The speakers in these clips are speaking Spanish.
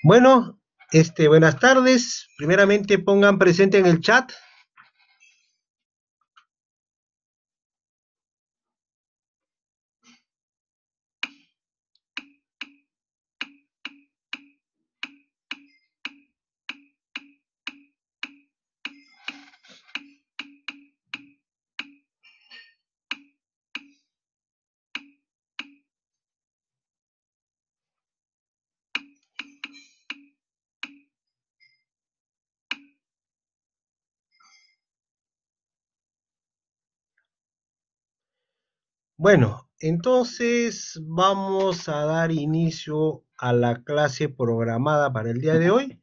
Bueno, buenas tardes. Primeramente pongan presente en el chat. Bueno, entonces vamos a dar inicio a la clase programada para el día de hoy.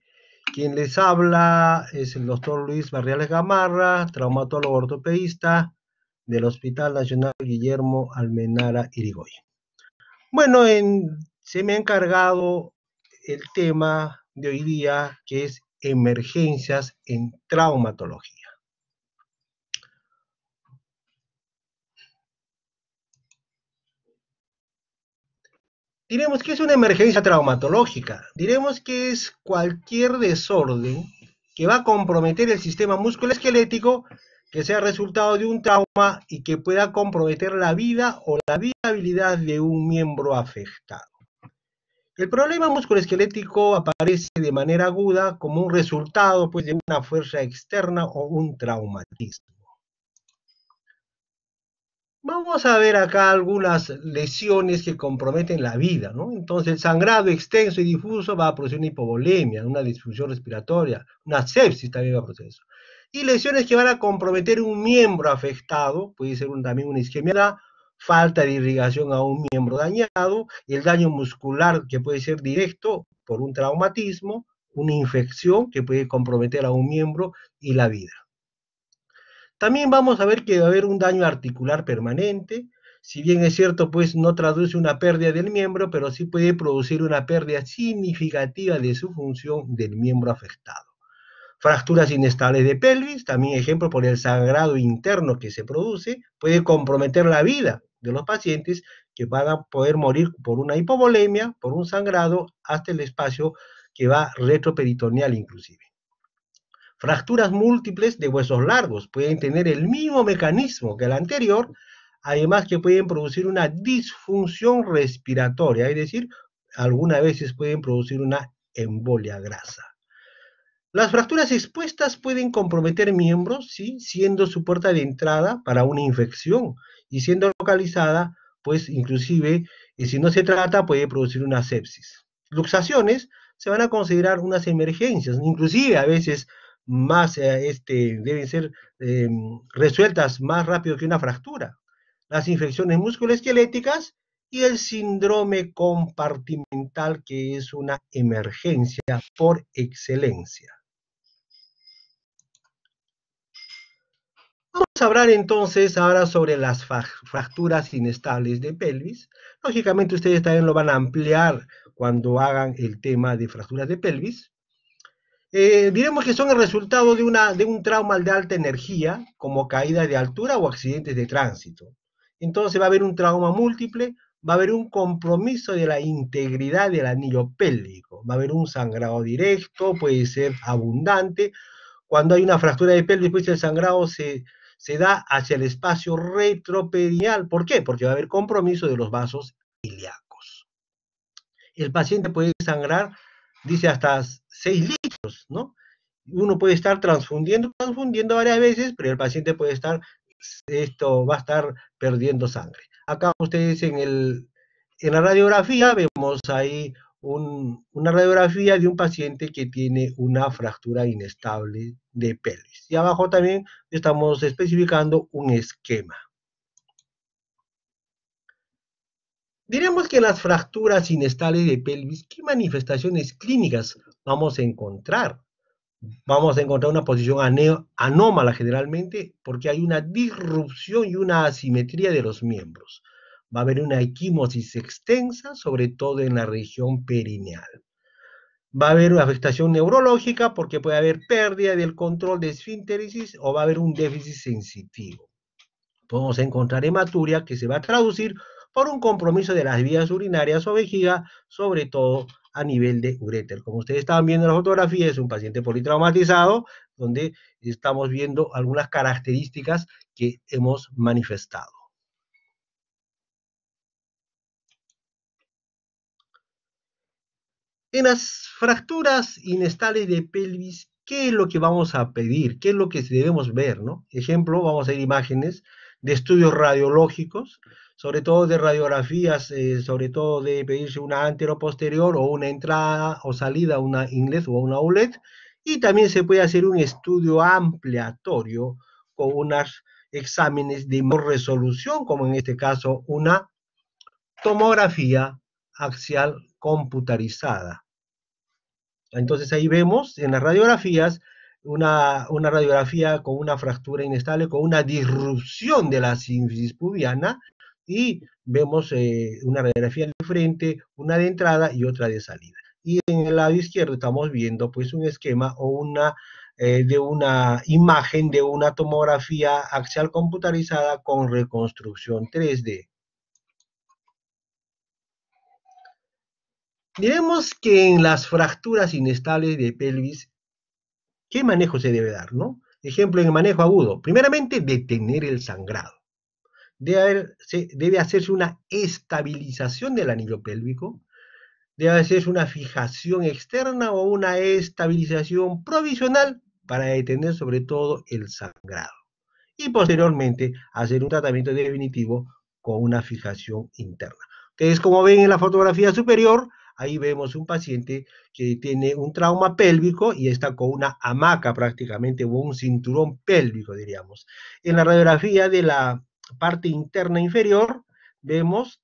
Quien les habla es el doctor Luis Barriales Gamarra, traumatólogo ortopedista del Hospital Nacional Guillermo Almenara Irigoyen. Bueno, se me ha encargado el tema de hoy día, que es emergencias en traumatología. Diremos que es una emergencia traumatológica. Diremos que es cualquier desorden que va a comprometer el sistema musculoesquelético, que sea resultado de un trauma y que pueda comprometer la vida o la viabilidad de un miembro afectado. El problema musculoesquelético aparece de manera aguda como un resultado, pues, de una fuerza externa o un traumatismo. Vamos a ver acá algunas lesiones que comprometen la vida, ¿no? Entonces, el sangrado extenso y difuso va a producir una hipovolemia, una disfunción respiratoria, una sepsis también va a producir eso. Y lesiones que van a comprometer un miembro afectado, puede ser también una isquemia, falta de irrigación a un miembro dañado, el daño muscular que puede ser directo por un traumatismo, una infección que puede comprometer a un miembro y la vida. También vamos a ver que va a haber un daño articular permanente, si bien es cierto, pues no traduce una pérdida del miembro, pero sí puede producir una pérdida significativa de su función del miembro afectado. Fracturas inestables de pelvis, también ejemplo por el sangrado interno que se produce, puede comprometer la vida de los pacientes que van a poder morir por una hipovolemia, por un sangrado, hasta el espacio que va retroperitoneal inclusive. Fracturas múltiples de huesos largos pueden tener el mismo mecanismo que el anterior, además que pueden producir una disfunción respiratoria, es decir, algunas veces pueden producir una embolia grasa. Las fracturas expuestas pueden comprometer miembros, ¿sí?, siendo su puerta de entrada para una infección y siendo localizada, pues inclusive, si no se trata, puede producir una sepsis. Luxaciones se van a considerar unas emergencias, inclusive a veces más deben ser resueltas más rápido que una fractura. Las infecciones musculoesqueléticas y el síndrome compartimental, que es una emergencia por excelencia. Vamos a hablar entonces ahora sobre las fracturas inestables de pelvis. Lógicamente ustedes también lo van a ampliar cuando hagan el tema de fracturas de pelvis. Diremos que son el resultado de un trauma de alta energía, como caída de altura o accidentes de tránsito. Entonces va a haber un trauma múltiple, va a haber un compromiso de la integridad del anillo pélvico, va a haber un sangrado directo, puede ser abundante. Cuando hay una fractura de pelvis, pues el sangrado se da hacia el espacio retroperineal. ¿Por qué? Porque va a haber compromiso de los vasos ilíacos. El paciente puede sangrar, dice, hasta 6 litros, ¿no? Uno puede estar transfundiendo varias veces, pero el paciente puede estar, va a estar perdiendo sangre. Acá ustedes en la radiografía vemos ahí una radiografía de un paciente que tiene una fractura inestable de pelvis. Y abajo también estamos especificando un esquema. Diremos que las fracturas inestables de pelvis, ¿qué manifestaciones clínicas vamos a encontrar? Vamos a encontrar una posición anómala generalmente porque hay una disrupción y una asimetría de los miembros. Va a haber una equimosis extensa, sobre todo en la región perineal. Va a haber una afectación neurológica porque puede haber pérdida del control de esfínteris o va a haber un déficit sensitivo. Podemos encontrar hematuria que se va a traducir por un compromiso de las vías urinarias o vejiga, sobre todo a nivel de uréter. Como ustedes estaban viendo en la fotografía, es un paciente politraumatizado, donde estamos viendo algunas características que hemos manifestado. En las fracturas inestables de pelvis, ¿qué es lo que vamos a pedir? ¿Qué es lo que debemos ver, no? Ejemplo, vamos a ver imágenes de estudios radiológicos, sobre todo de radiografías, sobre todo de pedirse una anteroposterior o una entrada o salida, una inlet o una outlet, y también se puede hacer un estudio ampliatorio con unos exámenes de mayor resolución, como en este caso una tomografía axial computarizada. Entonces ahí vemos en las radiografías una radiografía con una fractura inestable, con una disrupción de la sínfisis pubiana, y vemos una radiografía de frente, una de entrada y otra de salida. Y en el lado izquierdo estamos viendo pues un esquema o de una imagen de una tomografía axial computarizada con reconstrucción 3D. Diremos que en las fracturas inestables de pelvis, ¿qué manejo se debe dar, no? Ejemplo, en el manejo agudo, primeramente, detener el sangrado. Debe hacerse una estabilización del anillo pélvico, debe hacerse una fijación externa o una estabilización provisional para detener sobre todo el sangrado. Y posteriormente hacer un tratamiento definitivo con una fijación interna. Ustedes, como ven en la fotografía superior, ahí vemos un paciente que tiene un trauma pélvico y está con una hamaca prácticamente, o un cinturón pélvico, diríamos. En la radiografía de la parte interna inferior, vemos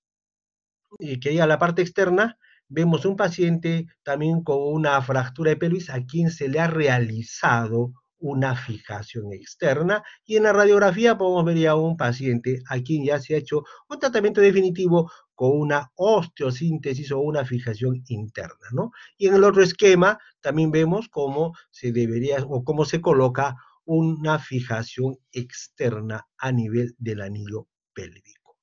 que ahí a la parte externa, vemos un paciente también con una fractura de pelvis a quien se le ha realizado una fijación externa, y en la radiografía podemos ver ya un paciente a quien ya se ha hecho un tratamiento definitivo con una osteosíntesis o una fijación interna, ¿no? Y en el otro esquema también vemos cómo se debería o cómo se coloca una fijación externa a nivel del anillo pélvico.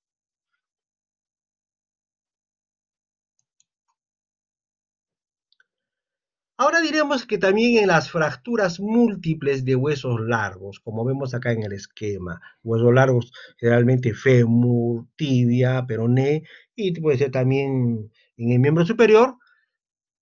Ahora diremos que también en las fracturas múltiples de huesos largos, como vemos acá en el esquema, huesos largos generalmente fémur, tibia, peroné, y puede ser también en el miembro superior,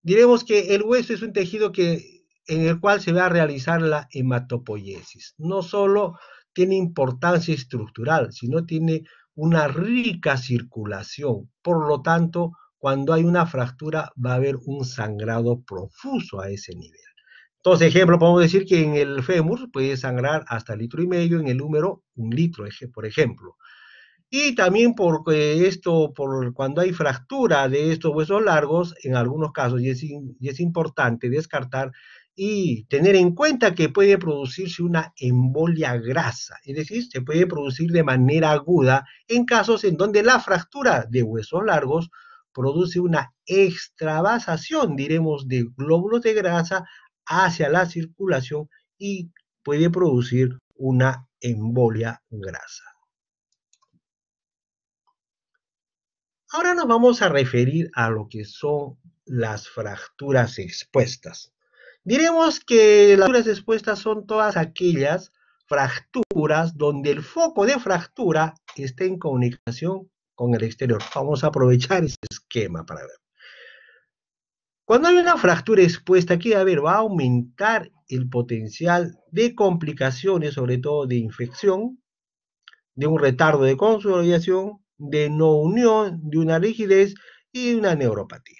diremos que el hueso es un tejido en el cual se va a realizar la hematopoiesis. No solo tiene importancia estructural, sino tiene una rica circulación. Por lo tanto, cuando hay una fractura va a haber un sangrado profuso a ese nivel. Entonces, ejemplo, podemos decir que en el fémur puede sangrar hasta 1,5 litros, en el húmero 1 litro, por ejemplo. Y también por cuando hay fractura de estos huesos largos, en algunos casos, y es importante descartar y tener en cuenta que puede producirse una embolia grasa, es decir, se puede producir de manera aguda en casos en donde la fractura de huesos largos produce una extravasación, diremos, de glóbulos de grasa hacia la circulación y puede producir una embolia grasa. Ahora nos vamos a referir a lo que son las fracturas expuestas. Diremos que las fracturas expuestas son todas aquellas fracturas donde el foco de fractura está en comunicación con el exterior. Vamos a aprovechar ese esquema para ver. Cuando hay una fractura expuesta, ¿qué va a haber? Va a aumentar el potencial de complicaciones, sobre todo de infección, de un retardo de consolidación, de no unión, de una rigidez y de una neuropatía.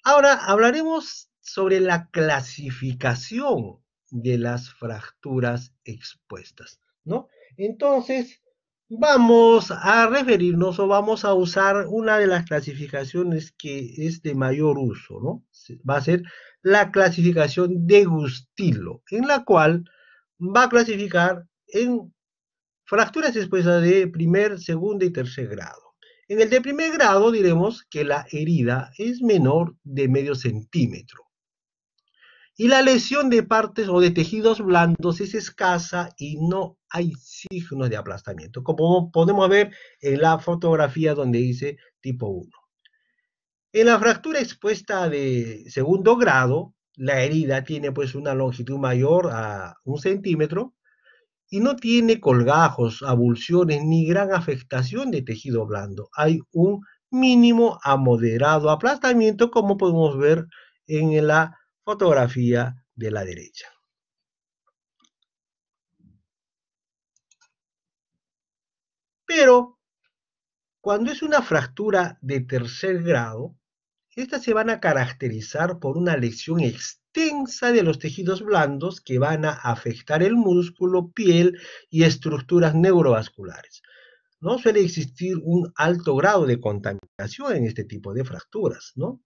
Ahora hablaremos sobre la clasificación de las fracturas expuestas, ¿no? Entonces, vamos a referirnos o vamos a usar una de las clasificaciones que es de mayor uso, ¿no? Va a ser la clasificación de Gustilo, en la cual va a clasificar en fracturas expuestas de primer, segundo y tercer grado. En el de primer grado diremos que la herida es menor de medio centímetro. Y la lesión de partes o de tejidos blandos es escasa y no hay signos de aplastamiento, como podemos ver en la fotografía donde dice tipo 1. En la fractura expuesta de segundo grado, la herida tiene pues una longitud mayor a 1 centímetro y no tiene colgajos, avulsiones ni gran afectación de tejido blando. Hay un mínimo a moderado aplastamiento, como podemos ver en la fotografía de la derecha. Pero cuando es una fractura de tercer grado, estas se van a caracterizar por una lesión extensa de los tejidos blandos que van a afectar el músculo, piel y estructuras neurovasculares. No suele existir un alto grado de contaminación en este tipo de fracturas, ¿no?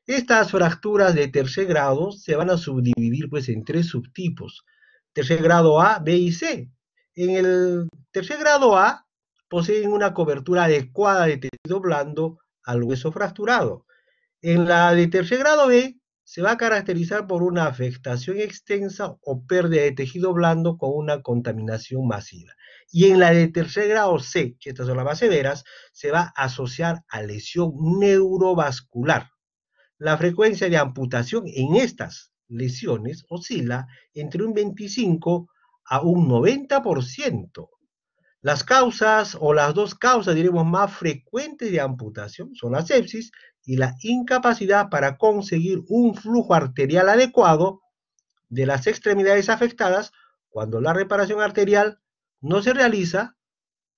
Estas fracturas de tercer grado se van a subdividir pues en 3 subtipos: tercer grado A, B y C. En el tercer grado A poseen una cobertura adecuada de tejido blando al hueso fracturado. En la de tercer grado B se va a caracterizar por una afectación extensa o pérdida de tejido blando con una contaminación masiva. Y en la de tercer grado C, que estas son las más severas, se va a asociar a lesión neurovascular. La frecuencia de amputación en estas lesiones oscila entre un 25 a un 90%. Las causas o las dos causas, diremos, más frecuentes de amputación son la sepsis y la incapacidad para conseguir un flujo arterial adecuado de las extremidades afectadas cuando la reparación arterial no se realiza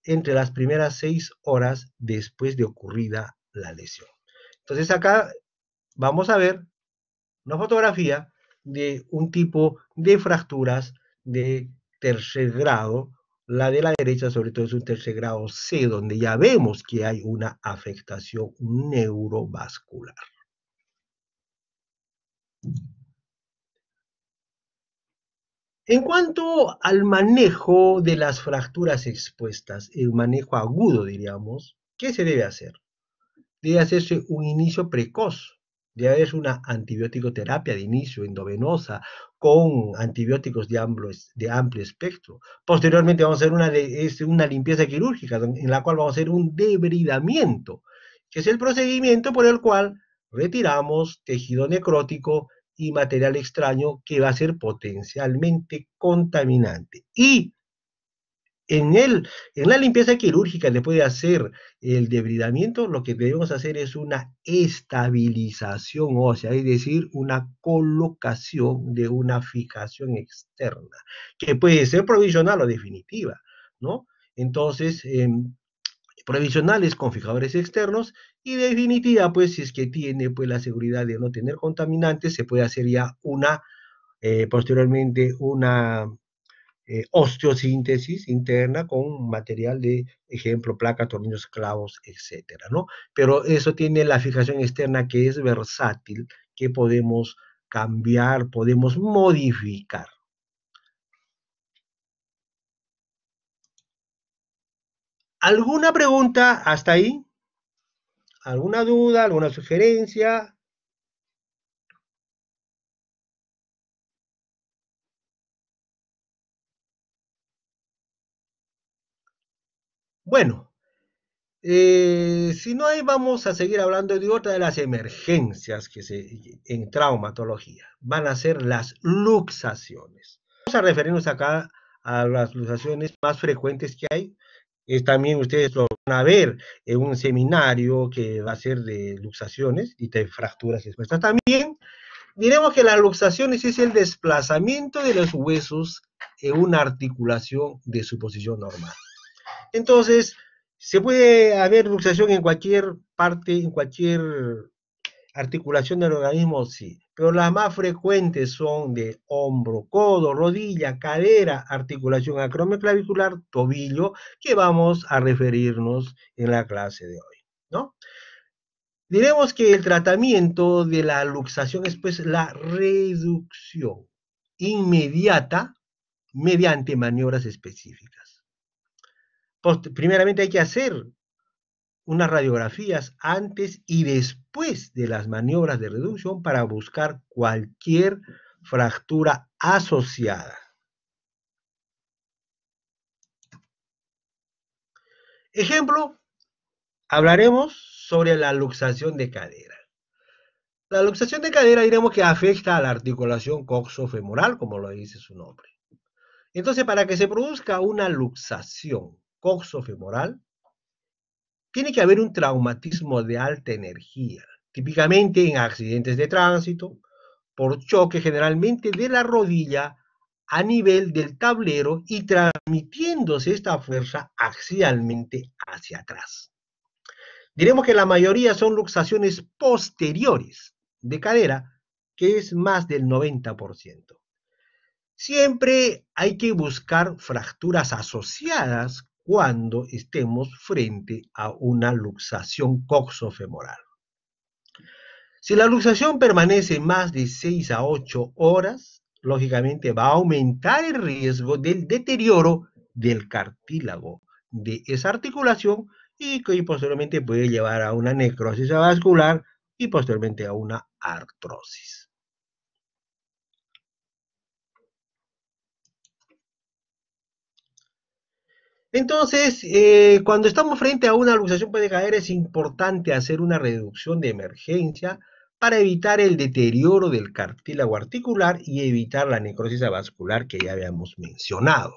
entre las primeras 6 horas después de ocurrida la lesión. Entonces acá vamos a ver una fotografía de un tipo de fracturas de tercer grado. La de la derecha sobre todo es un tercer grado C, donde ya vemos que hay una afectación neurovascular. En cuanto al manejo de las fracturas expuestas, el manejo agudo, diríamos, ¿qué se debe hacer? Debe hacerse un inicio precoz, debe haber una antibiótico terapia de inicio endovenosa con antibióticos de amplio espectro. Posteriormente vamos a hacer una limpieza quirúrgica en la cual vamos a hacer un debridamiento, que es el procedimiento por el cual retiramos tejido necrótico y material extraño que va a ser potencialmente contaminante. Y en la limpieza quirúrgica, después de hacer el debridamiento, lo que debemos hacer es una estabilización ósea, es decir, una colocación de una fijación externa, que puede ser provisional o definitiva, ¿no? Entonces, provisionales con fijadores externos y definitiva, pues si es que tiene pues la seguridad de no tener contaminantes, se puede hacer ya posteriormente una osteosíntesis interna con material de ejemplo, placas, tornillos, clavos, etcétera, ¿no? Pero eso tiene la fijación externa que es versátil, que podemos cambiar, podemos modificar. ¿Alguna pregunta hasta ahí? ¿Alguna duda, alguna sugerencia? Bueno, si no hay, vamos a seguir hablando de otra de las emergencias en traumatología. Van a ser las luxaciones. Vamos a referirnos acá a las luxaciones más frecuentes que hay. También ustedes lo van a ver en un seminario que va a ser de luxaciones y de fracturas expuestas. También diremos que las luxaciones es el desplazamiento de los huesos en una articulación de su posición normal. Entonces, se puede haber luxación en cualquier parte, en cualquier articulación del organismo, sí, pero las más frecuentes son de hombro, codo, rodilla, cadera, articulación acromioclavicular, tobillo, que vamos a referirnos en la clase de hoy, ¿no? Diremos que el tratamiento de la luxación es pues la reducción inmediata mediante maniobras específicas. Primeramente hay que hacer unas radiografías antes y después de las maniobras de reducción para buscar cualquier fractura asociada. Ejemplo, hablaremos sobre la luxación de cadera. La luxación de cadera diremos que afecta a la articulación coxofemoral, como lo dice su nombre. Entonces, para que se produzca una luxación coxofemoral, tiene que haber un traumatismo de alta energía, típicamente en accidentes de tránsito, por choque generalmente de la rodilla a nivel del tablero y transmitiéndose esta fuerza axialmente hacia atrás. Diremos que la mayoría son luxaciones posteriores de cadera, que es más del 90%. Siempre hay que buscar fracturas asociadas cuando estemos frente a una luxación coxofemoral. Si la luxación permanece más de 6 a 8 horas, lógicamente va a aumentar el riesgo del deterioro del cartílago de esa articulación y que posteriormente puede llevar a una necrosis vascular y posteriormente a una artrosis. Entonces, cuando estamos frente a una luxación puede caer, es importante hacer una reducción de emergencia para evitar el deterioro del cartílago articular y evitar la necrosis vascular que ya habíamos mencionado.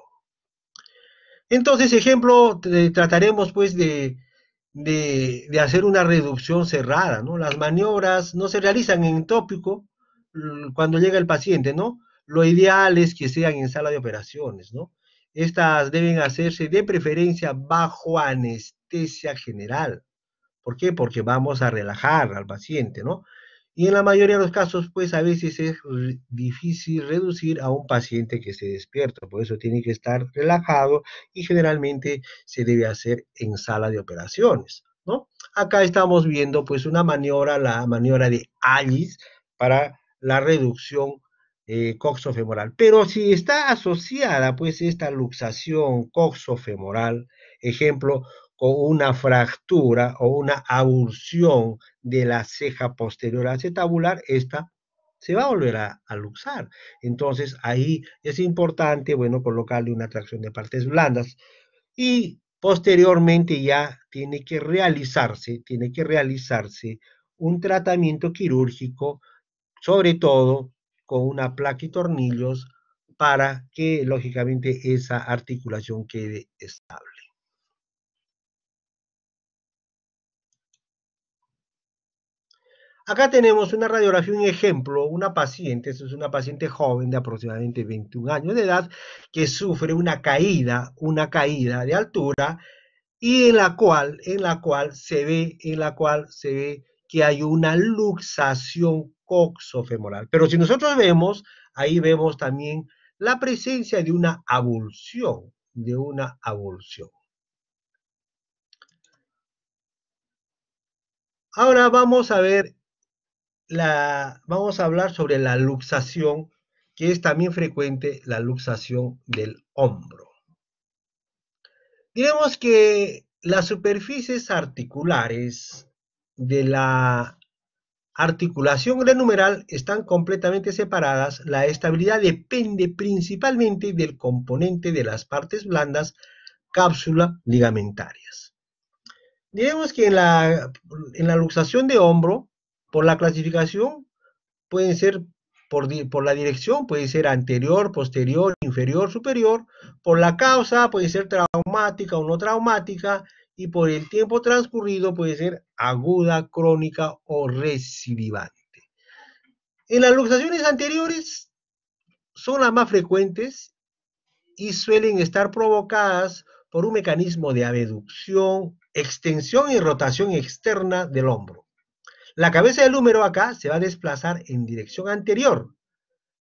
Entonces, ejemplo, trataremos pues de hacer una reducción cerrada, ¿no? Las maniobras no se realizan en tópico cuando llega el paciente, ¿no? Lo ideal es que sean en sala de operaciones, ¿no? Estas deben hacerse de preferencia bajo anestesia general. ¿Por qué? Porque vamos a relajar al paciente, ¿no? Y en la mayoría de los casos, pues a veces es difícil reducir a un paciente que se despierta, por eso tiene que estar relajado y generalmente se debe hacer en sala de operaciones, ¿no? Acá estamos viendo pues una maniobra, la maniobra de Alice para la reducción coxofemoral. Pero si está asociada pues esta luxación coxofemoral, ejemplo, con una fractura o una abulsión de la ceja posterior acetabular, esta se va a volver a luxar. Entonces ahí es importante, bueno, colocarle una tracción de partes blandas y posteriormente ya tiene que realizarse un tratamiento quirúrgico, sobre todo con una placa y tornillos para que lógicamente esa articulación quede estable. Acá tenemos una radiografía, un ejemplo, una paciente, esta es una paciente joven de aproximadamente 21 años de edad, que sufre una caída de altura, y en la cual se ve que hay una luxación coxofemoral. Pero si nosotros vemos, ahí vemos también la presencia de una avulsión, de una avulsión. Ahora vamos a hablar sobre la luxación, que es también frecuente, la luxación del hombro. Diremos que las superficies articulares de la articulación glenumeral están completamente separadas. La estabilidad depende principalmente del componente de las partes blandas, cápsula ligamentarias. Diremos que en la luxación de hombro, por la clasificación, pueden ser por la dirección, puede ser anterior, posterior, inferior, superior, por la causa, puede ser traumática o no traumática, y por el tiempo transcurrido puede ser aguda, crónica o recidivante. En las luxaciones anteriores son las más frecuentes y suelen estar provocadas por un mecanismo de abducción, extensión y rotación externa del hombro. La cabeza del húmero acá se va a desplazar en dirección anterior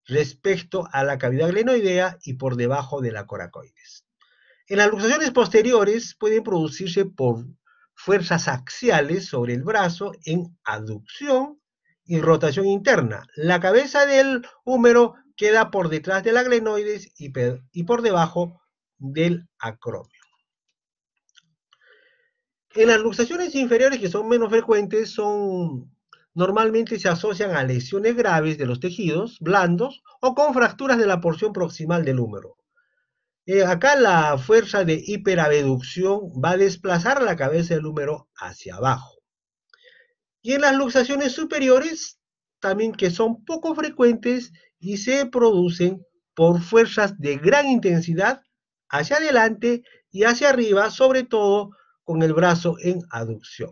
respecto a la cavidad glenoidea y por debajo de la coracoides. En las luxaciones posteriores pueden producirse por fuerzas axiales sobre el brazo en aducción y rotación interna. La cabeza del húmero queda por detrás de la glenoides y por debajo del acromio. En las luxaciones inferiores, que son menos frecuentes, son normalmente se asocian a lesiones graves de los tejidos blandos o con fracturas de la porción proximal del húmero. Acá la fuerza de hiperabducción va a desplazar la cabeza del húmero hacia abajo. Y en las luxaciones superiores, también que son poco frecuentes y se producen por fuerzas de gran intensidad hacia adelante y hacia arriba, sobre todo con el brazo en aducción.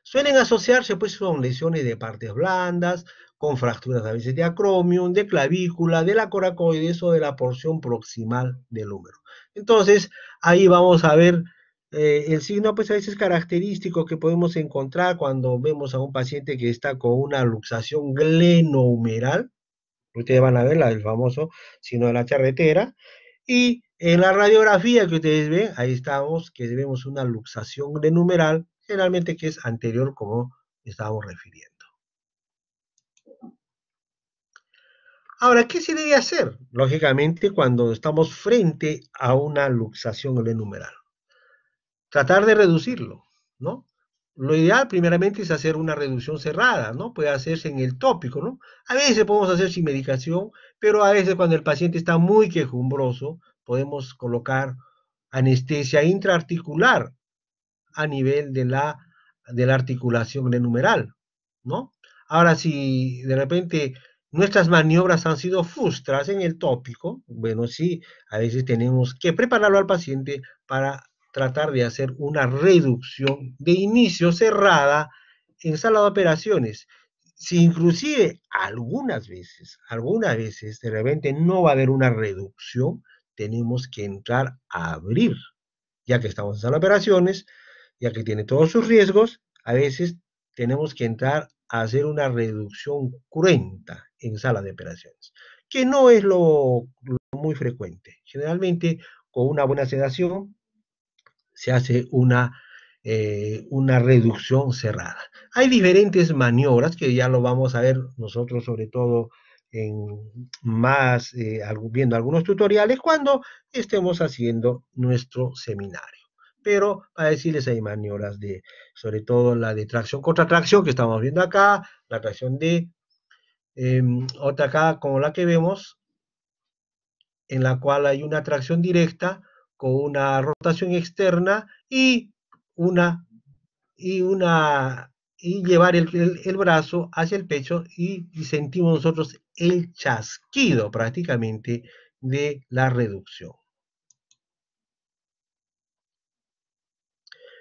Suelen asociarse pues con lesiones de partes blandas, con fracturas a veces de acromion, de clavícula, de la coracoides o de la porción proximal del húmero. Entonces, ahí vamos a ver el signo pues a veces característico que podemos encontrar cuando vemos a un paciente que está con una luxación glenohumeral. Ustedes van a ver el famoso signo de la charretera. Y en la radiografía que ustedes ven, ahí estamos, que vemos una luxación glenohumeral, generalmente que es anterior, como estábamos refiriendo. Ahora, ¿qué se debe hacer? Lógicamente, cuando estamos frente a una luxación glenohumeral. Tratar de reducirlo, ¿no? Lo ideal, primeramente, es hacer una reducción cerrada, ¿no? Puede hacerse en el tópico, ¿no? A veces podemos hacer sin medicación, pero a veces cuando el paciente está muy quejumbroso, podemos colocar anestesia intraarticular a nivel de la articulación glenohumeral, ¿no? Ahora, si de repente nuestras maniobras han sido frustras en el tópico, bueno, sí, a veces tenemos que prepararlo al paciente para tratar de hacer una reducción de inicio cerrada en sala de operaciones. Si inclusive algunas veces de repente no va a haber una reducción, tenemos que entrar a abrir, ya que estamos en sala de operaciones, ya que tiene todos sus riesgos, a veces tenemos que entrar a hacer una reducción cruenta en sala de operaciones, que no es lo muy frecuente. Generalmente, con una buena sedación, se hace una reducción cerrada. Hay diferentes maniobras que ya lo vamos a ver nosotros, sobre todo viendo algunos tutoriales cuando estemos haciendo nuestro seminario. Pero para decirles hay maniobras sobre todo la de tracción contra tracción que estamos viendo acá, la tracción otra acá como la que vemos, en la cual hay una tracción directa con una rotación externa una, y llevar el brazo hacia el pecho y sentimos nosotros el chasquido prácticamente de la reducción.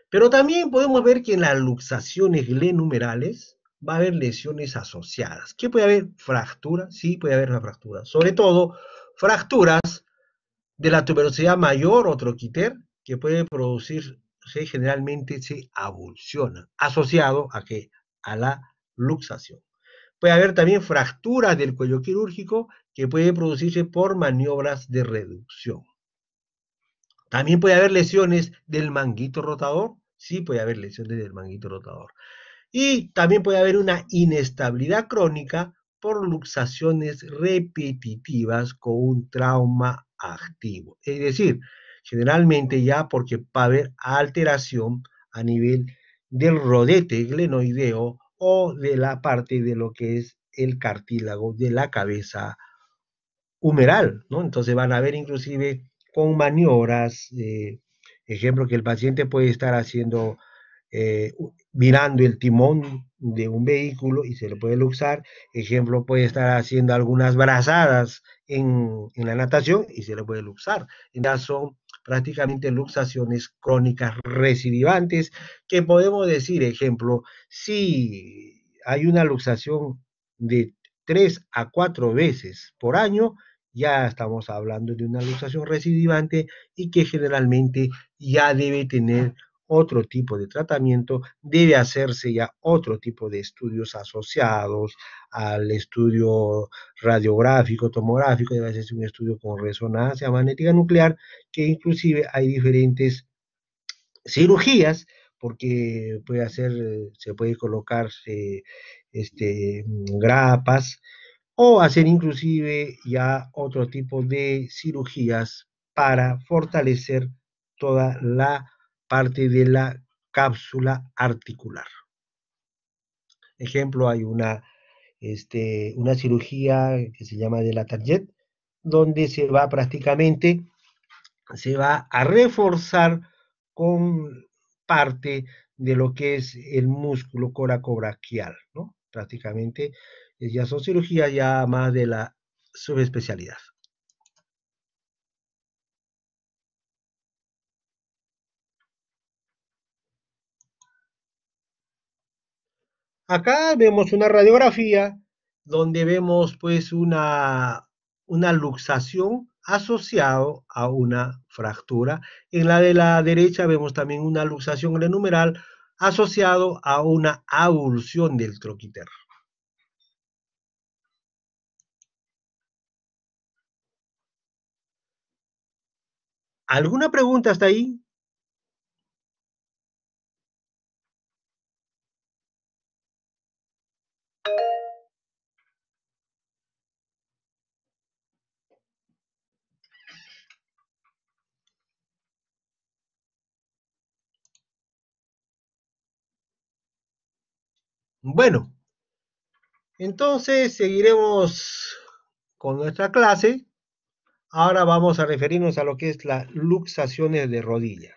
Pero también podemos ver que en las luxaciones glenohumerales va a haber lesiones asociadas. ¿Qué puede haber? Fractura, sí puede haber una fractura. Sobre todo, fracturas de la tuberosidad mayor o troquiter, que puede producirse, generalmente se avulsiona, asociado a qué? A la luxación. Puede haber también fracturas del cuello quirúrgico que puede producirse por maniobras de reducción. También puede haber lesiones del manguito rotador, sí puede haber lesiones del manguito rotador. Y también puede haber una inestabilidad crónica por luxaciones repetitivas con un trauma activo. Es decir, generalmente ya porque va a haber alteración a nivel del rodete glenoideo o de la parte de lo que es el cartílago de la cabeza humeral, ¿no? Entonces van a ver inclusive con maniobras, ejemplo, que el paciente puede estar haciendo, mirando el timón de un vehículo y se le puede luxar, ejemplo, puede estar haciendo algunas brazadas en la natación y se le puede luxar. Ya son prácticamente luxaciones crónicas recidivantes que podemos decir, ejemplo, si hay una luxación de 3 a 4 veces por año, ya estamos hablando de una luxación recidivante y que generalmente ya debe tener otro tipo de tratamiento, debe hacerse ya otro tipo de estudios asociados al estudio radiográfico, tomográfico, debe hacerse un estudio con resonancia magnética nuclear, que inclusive hay diferentes cirugías, porque se puede colocar grapas, o hacer inclusive ya otro tipo de cirugías para fortalecer toda la parte de la cápsula articular. Ejemplo, hay una cirugía que se llama de la Target, donde se va a reforzar con parte de lo que es el músculo coracobraquial, ¿no? Prácticamente ya son cirugías ya más de la subespecialidad. Acá vemos una radiografía donde vemos pues una luxación asociado a una fractura. En la de la derecha vemos también una luxación glenumeral asociado a una avulsión del troquiter. ¿Alguna pregunta hasta ahí? Bueno, entonces seguiremos con nuestra clase. Ahora vamos a referirnos a lo que es las luxaciones de rodilla.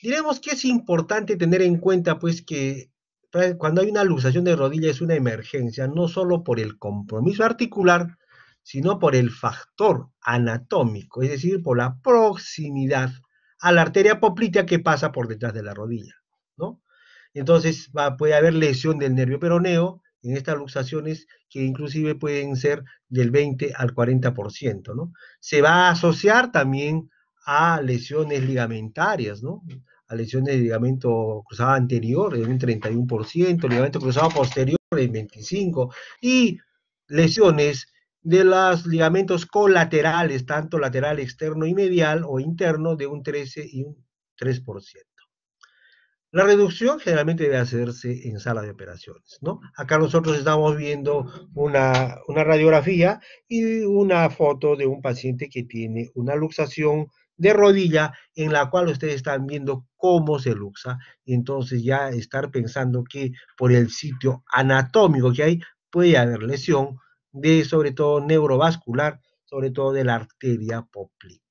Diremos que es importante tener en cuenta, pues, que cuando hay una luxación de rodilla es una emergencia, no solo por el compromiso articular, sino por el factor anatómico, es decir, por la proximidad a la arteria poplitea que pasa por detrás de la rodilla, ¿no? Entonces puede haber lesión del nervio peroneo en estas luxaciones que inclusive pueden ser del 20 al 40%, ¿no? Se va a asociar también a lesiones ligamentarias, ¿no? A lesiones de ligamento cruzado anterior en un 31%, ligamento cruzado posterior en 25%, y lesiones de los ligamentos colaterales, tanto lateral externo y medial o interno, de un 13 y un 3%. La reducción generalmente debe hacerse en sala de operaciones, ¿no? Acá nosotros estamos viendo una radiografía y una foto de un paciente que tiene una luxación de rodilla en la cual ustedes están viendo cómo se luxa, y entonces ya estar pensando que por el sitio anatómico que hay puede haber lesión de sobre todo neurovascular, sobre todo de la arteria poplitea.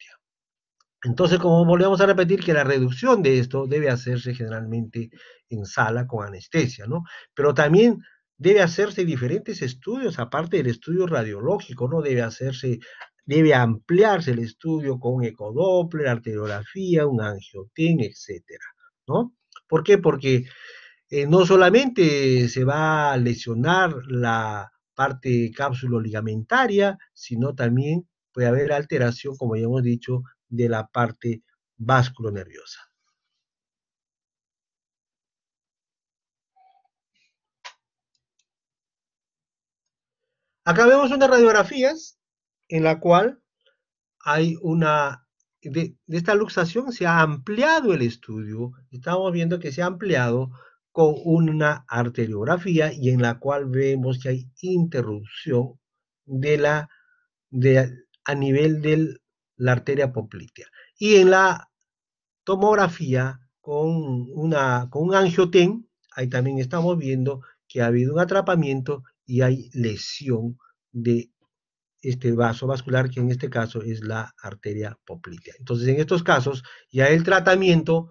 Entonces, como volvemos a repetir, que la reducción de esto debe hacerse generalmente en sala con anestesia, ¿no? Pero también debe hacerse diferentes estudios, aparte del estudio radiológico, ¿no? Debe ampliarse el estudio con ecodoppler, arteriografía, un angioten, etcétera, ¿no? ¿Por qué? Porque no solamente se va a lesionar la parte cápsulo ligamentaria, sino también puede haber alteración, como ya hemos dicho, de la parte nerviosa. Acá vemos unas radiografías en la cual hay de esta luxación se ha ampliado el estudio. Estamos viendo que se ha ampliado con una arteriografía y en la cual vemos que hay interrupción de a nivel de la arteria poplitea. Y en la tomografía con un angioten, ahí también estamos viendo que ha habido un atrapamiento y hay lesión de este vaso vascular, que en este caso es la arteria poplitea. Entonces, en estos casos, ya el tratamiento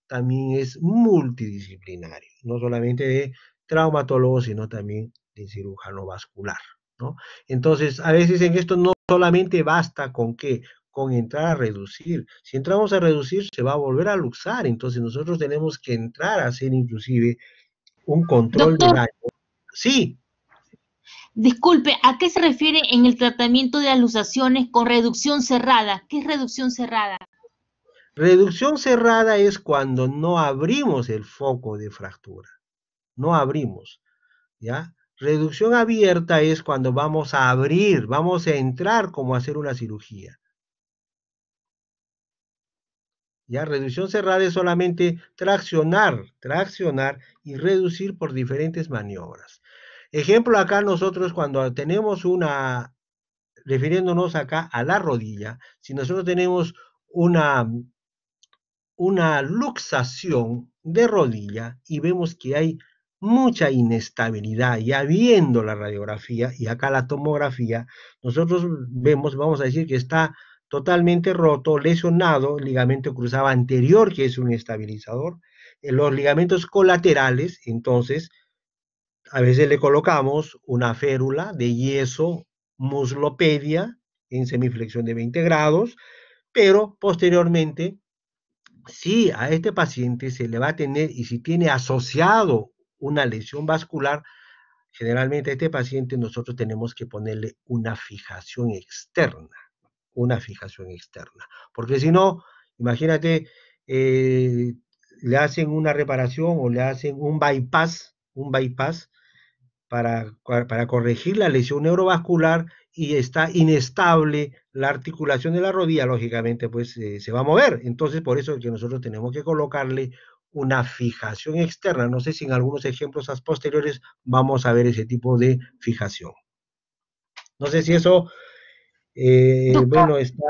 también es multidisciplinario, no solamente de traumatólogo, sino también de cirujano vascular, ¿no? Entonces, a veces en esto no solamente basta con entrar a reducir. Si entramos a reducir, se va a volver a luxar. Entonces, nosotros tenemos que entrar a hacer inclusive un control de Doctor, daño. Sí, disculpe, ¿a qué se refiere en el tratamiento de alusaciones con reducción cerrada? ¿Qué es reducción cerrada? reducción cerrada es cuando no abrimos el foco de fractura, no abrimos, ¿ya? Reducción abierta es cuando vamos a abrir, vamos a entrar como a hacer una cirugía. Ya, reducción cerrada es solamente traccionar y reducir por diferentes maniobras. Ejemplo, acá nosotros cuando tenemos refiriéndonos acá a la rodilla, si nosotros tenemos una, una luxación de rodilla y vemos que hay mucha inestabilidad, ya viendo la radiografía y acá la tomografía, nosotros vemos, vamos a decir que está totalmente roto, lesionado el ligamento cruzado anterior, que es un estabilizador, los ligamentos colaterales, entonces, a veces le colocamos una férula de yeso, muslopedia, en semiflexión de 20 grados, pero posteriormente, si a este paciente se le va a tener y si tiene asociado una lesión vascular, generalmente a este paciente nosotros tenemos que ponerle una fijación externa, porque si no, imagínate, eh, le hacen una reparación o le hacen un bypass para corregir la lesión neurovascular y está inestable la articulación de la rodilla, lógicamente pues se va a mover. Entonces por eso es que nosotros tenemos que colocarle una fijación externa. No sé si en algunos ejemplos posteriores vamos a ver ese tipo de fijación. No sé si eso, Doctor, bueno, está...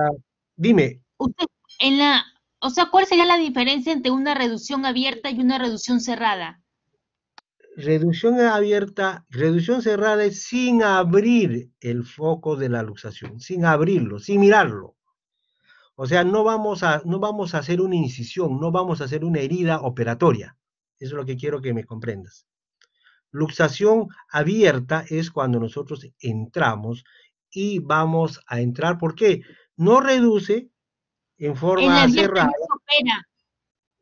Dime, usted, o sea, ¿cuál sería la diferencia entre una reducción abierta y una reducción cerrada? reducción abierta, reducción cerrada es sin abrir el foco de la luxación, sin abrirlo, sin mirarlo. O sea, no vamos a hacer una incisión, no vamos a hacer una herida operatoria. Eso es lo que quiero que me comprendas. Luxación abierta es cuando nosotros entramos y vamos a entrar, ¿por qué? No reduce en En la forma abierta cerrada, ya se opera,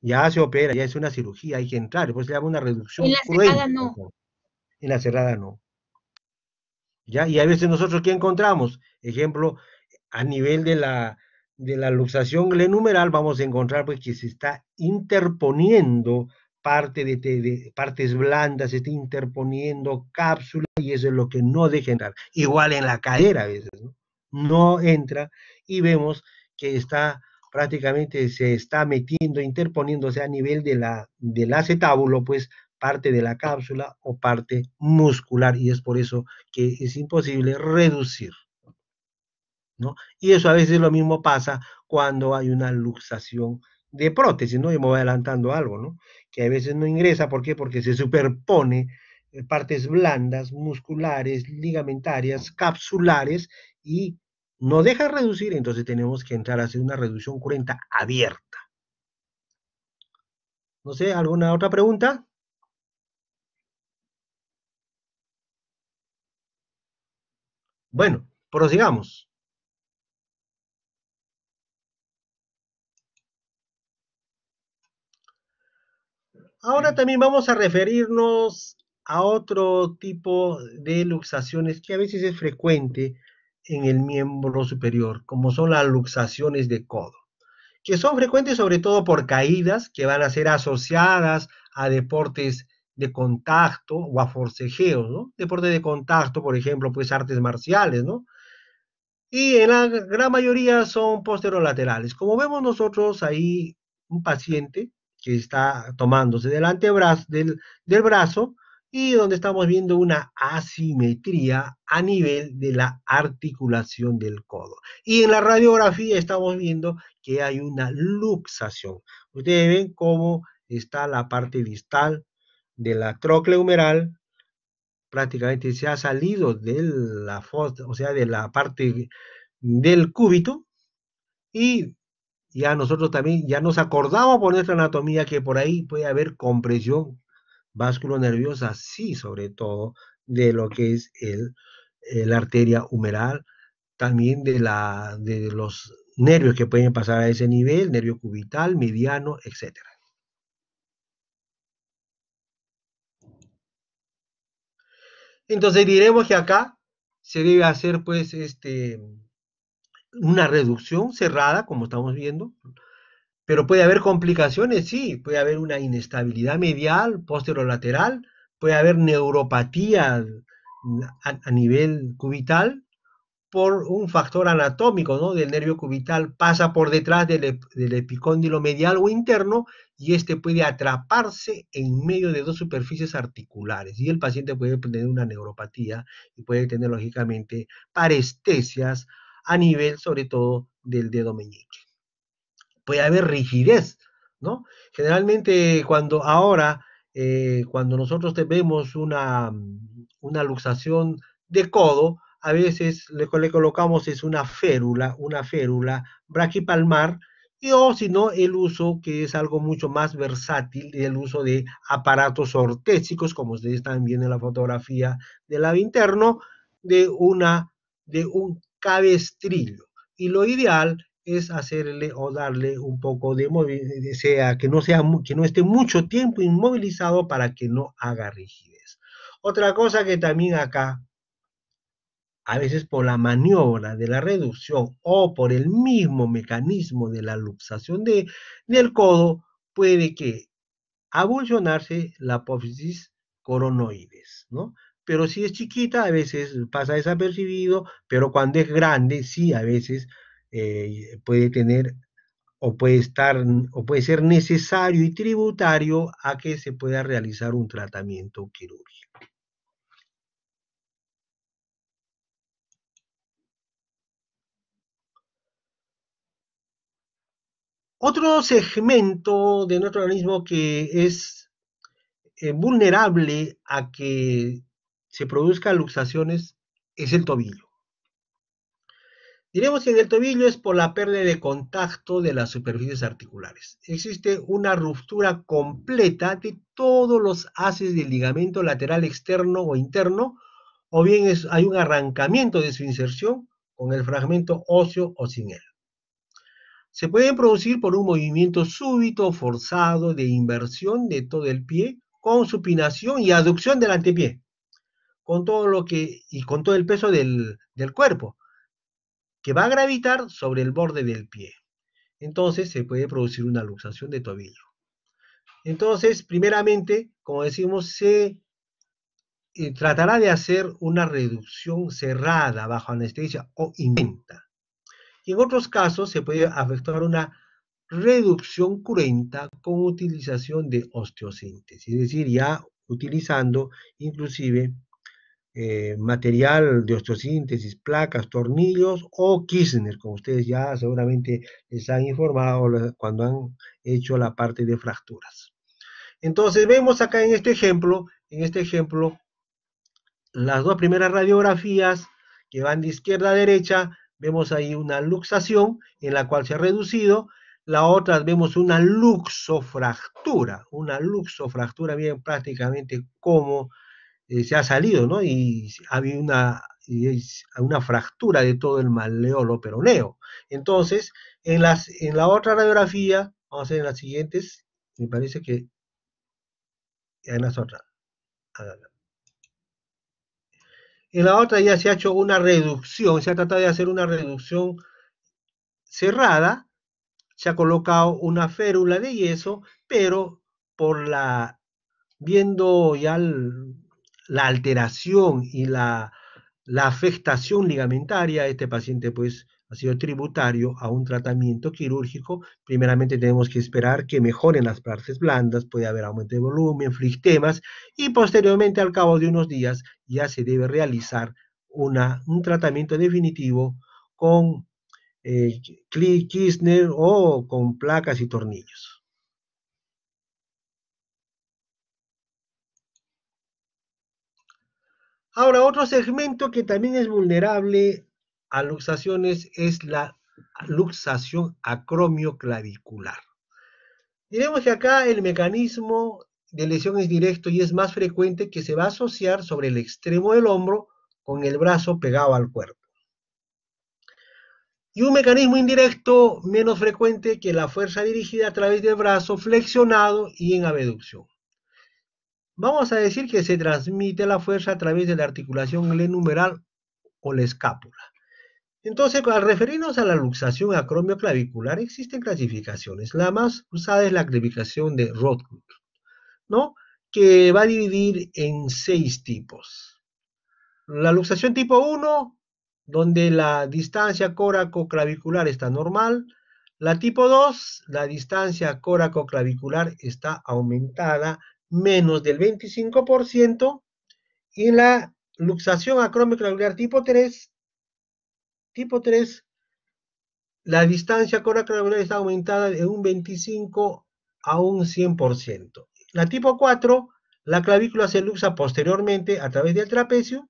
ya se opera, ya es una cirugía, hay que entrar, pues se llama una en reducción la cerrada cruenta, no. en la cerrada no. ¿Ya? Y a veces nosotros, ¿qué encontramos? Ejemplo, a nivel de la luxación glenumeral vamos a encontrar pues, que se está interponiendo partes blandas, se está interponiendo cápsula y eso es lo que no deja entrar. Igual en la cadera a veces, ¿no? No entra y vemos que está prácticamente se está metiendo, interponiéndose a nivel del acetábulo, pues parte de la cápsula o parte muscular y es por eso que es imposible reducir, ¿no? Y eso a veces lo mismo pasa cuando hay una luxación de prótesis, ¿no? Y me voy adelantando algo, ¿no? Que a veces no ingresa, ¿por qué? Porque se superpone partes blandas, musculares, ligamentarias, capsulares y no deja reducir, entonces tenemos que entrar a hacer una reducción cruenta abierta. No sé, ¿alguna otra pregunta? Bueno, prosigamos. Ahora también vamos a referirnos a otro tipo de luxaciones que a veces es frecuente en el miembro superior, como son las luxaciones de codo, que son frecuentes sobre todo por caídas que van a ser asociadas a deportes de contacto o a forcejeos, ¿no? Deportes de contacto, por ejemplo, pues artes marciales, ¿no? Y en la gran mayoría son posterolaterales. Como vemos nosotros ahí un paciente que está tomándose del antebrazo, del brazo y donde estamos viendo una asimetría a nivel de la articulación del codo. Y en la radiografía estamos viendo que hay una luxación. Ustedes ven cómo está la parte distal de la tróclea humeral, prácticamente se ha salido de la fosa, o sea, de la parte del cúbito y ya nosotros también ya nos acordamos por nuestra anatomía que por ahí puede haber compresión vasculonerviosa, sí, sobre todo de lo que es la arteria humeral, también de los nervios que pueden pasar a ese nivel, nervio cubital, mediano, etcétera. Entonces diremos que acá se debe hacer pues una reducción cerrada, como estamos viendo, pero puede haber complicaciones, sí, puede haber una inestabilidad medial, posterolateral, puede haber neuropatía a nivel cubital por un factor anatómico, ¿no? Del nervio cubital pasa por detrás del epicóndilo medial o interno y este puede atraparse en medio de dos superficies articulares y el paciente puede tener una neuropatía y puede tener lógicamente parestesias a nivel sobre todo del dedo meñique. Puede haber rigidez, ¿no? Generalmente cuando ahora cuando nosotros vemos una luxación de codo, a veces le colocamos es una férula braquipalmar, y o si no, el uso que es algo mucho más versátil, el uso de aparatos ortésicos, como ustedes están viendo en la fotografía del labio interno, de, de un cabestrillo. Y lo ideal es hacerle o darle un poco de movilidad, que no esté mucho tiempo inmovilizado para que no haga rigidez. Otra cosa que también acá, a veces por la maniobra de la reducción o por el mismo mecanismo de la luxación del codo, puede que avulsionarse la apófisis coronoides, ¿no? Pero si es chiquita, a veces pasa desapercibido, pero cuando es grande, sí, a veces puede tener o puede estar o puede ser necesario y tributario a que se pueda realizar un tratamiento quirúrgico. Otro segmento de nuestro organismo que es vulnerable a que se produzcan luxaciones es el tobillo. Diremos que en el tobillo es por la pérdida de contacto de las superficies articulares. Existe una ruptura completa de todos los haces del ligamento lateral externo o interno, o bien hay un arrancamiento de su inserción con el fragmento óseo o sin él. Se pueden producir por un movimiento súbito, forzado, de inversión de todo el pie, con supinación y aducción del antepié, con todo lo que, y con todo el peso del cuerpo, que va a gravitar sobre el borde del pie. Entonces se puede producir una luxación de tobillo. Entonces, primeramente, como decimos, se tratará de hacer una reducción cerrada bajo anestesia o inventa. Y en otros casos se puede efectuar una reducción cruenta con utilización de osteosíntesis, es decir, ya utilizando inclusive material de osteosíntesis, placas, tornillos o Kirchner, como ustedes ya seguramente les han informado cuando han hecho la parte de fracturas. Entonces vemos acá en este ejemplo, las dos primeras radiografías que van de izquierda a derecha, vemos ahí una luxación en la cual se ha reducido, la otra vemos una luxofractura bien prácticamente como se ha salido, ¿no? Y había una fractura de todo el malleolo peroneo. Entonces, en la otra radiografía, vamos a ver en las siguientes, me parece que en las otras. En la otra ya se ha hecho una reducción, se ha tratado de hacer una reducción cerrada, se ha colocado una férula de yeso, pero por viendo ya la alteración y la afectación ligamentaria, este paciente pues ha sido tributario a un tratamiento quirúrgico. Primeramente tenemos que esperar que mejoren las partes blandas, puede haber aumento de volumen, flistemas, y posteriormente al cabo de unos días ya se debe realizar un tratamiento definitivo con Kirchner o con placas y tornillos. Ahora, otro segmento que también es vulnerable a luxaciones es la luxación acromioclavicular. Diremos que acá el mecanismo de lesión es directo y es más frecuente, que se va a asociar sobre el extremo del hombro con el brazo pegado al cuerpo. Y un mecanismo indirecto menos frecuente, que la fuerza dirigida a través del brazo flexionado y en abducción. Vamos a decir que se transmite la fuerza a través de la articulación glenumeral o la escápula. Entonces, al referirnos a la luxación acromioclavicular, existen clasificaciones. La más usada es la clasificación de Rothko, ¿no? Que va a dividir en 6 tipos. La luxación tipo 1, donde la distancia córacoclavicular está normal. La tipo 2, la distancia córacoclavicular está aumentada menos del 25%. Y la luxación acromioclavicular tipo 3, la distancia córacoclavicular está aumentada de un 25 a un 100%. La tipo 4, la clavícula se luxa posteriormente a través del trapecio.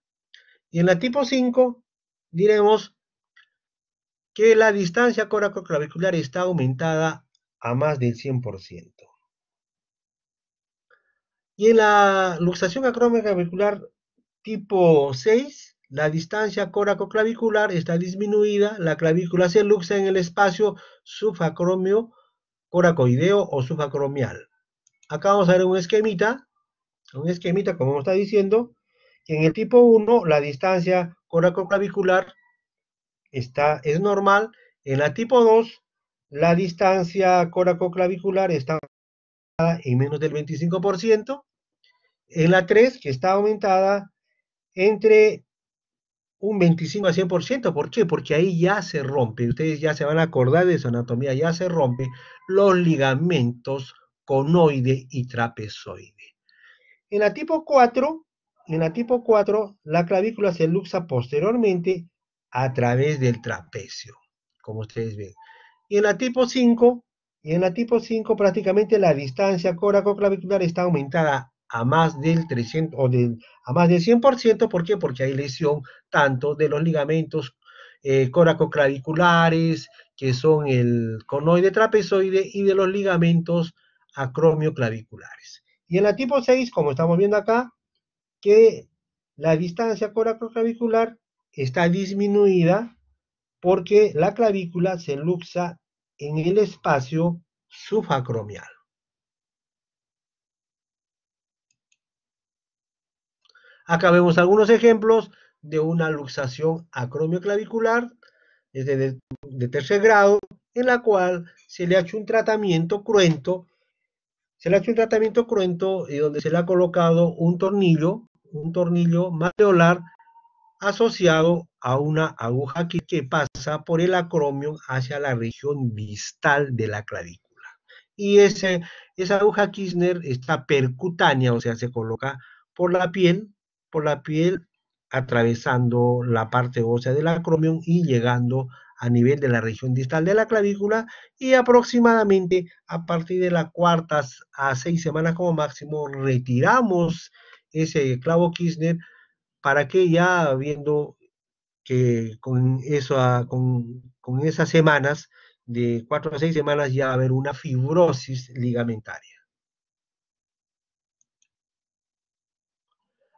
Y en la tipo 5, diremos que la distancia coracoclavicular está aumentada a más del 100%. Y en la luxación acromioclavicular tipo 6, la distancia coracoclavicular está disminuida, la clavícula se luxa en el espacio subacromio coracoideo o subacromial. Acá vamos a ver un esquemita como me está diciendo, que en el tipo 1 la distancia coracoclavicular es normal, en la tipo 2 la distancia coracoclavicular está en menos del 25%, en la 3 que está aumentada entre un 25 a 100%. ¿Por qué? Porque ahí ya se rompe, ustedes ya se van a acordar de su anatomía, ya se rompe los ligamentos conoide y trapezoide. En la tipo 4, la clavícula se luxa posteriormente a través del trapecio, como ustedes ven. Y en la tipo 5, prácticamente la distancia coracoclavicular está aumentada a más del 300 a más del 100%. ¿Por qué? Porque hay lesión tanto de los ligamentos coracoclaviculares, que son el conoide trapezoide, y de los ligamentos acromioclaviculares. Y en la tipo 6, como estamos viendo acá, que la distancia coracoclavicular está disminuida porque la clavícula se luxa en el espacio subacromial. Acá vemos algunos ejemplos de una luxación acromioclavicular de tercer grado, en la cual se le ha hecho un tratamiento cruento, y donde se le ha colocado un tornillo malleolar asociado a una aguja que pasa por el acromion hacia la región distal de la clavícula. Y esa aguja Kirchner está percutánea, o sea, se coloca por la piel, atravesando la parte ósea del acromion y llegando a nivel de la región distal de la clavícula, y aproximadamente a partir de las cuartas a 6 semanas como máximo retiramos ese clavo Kirchner, para que ya viendo que con esas semanas, de 4 a 6 semanas, ya va a haber una fibrosis ligamentaria.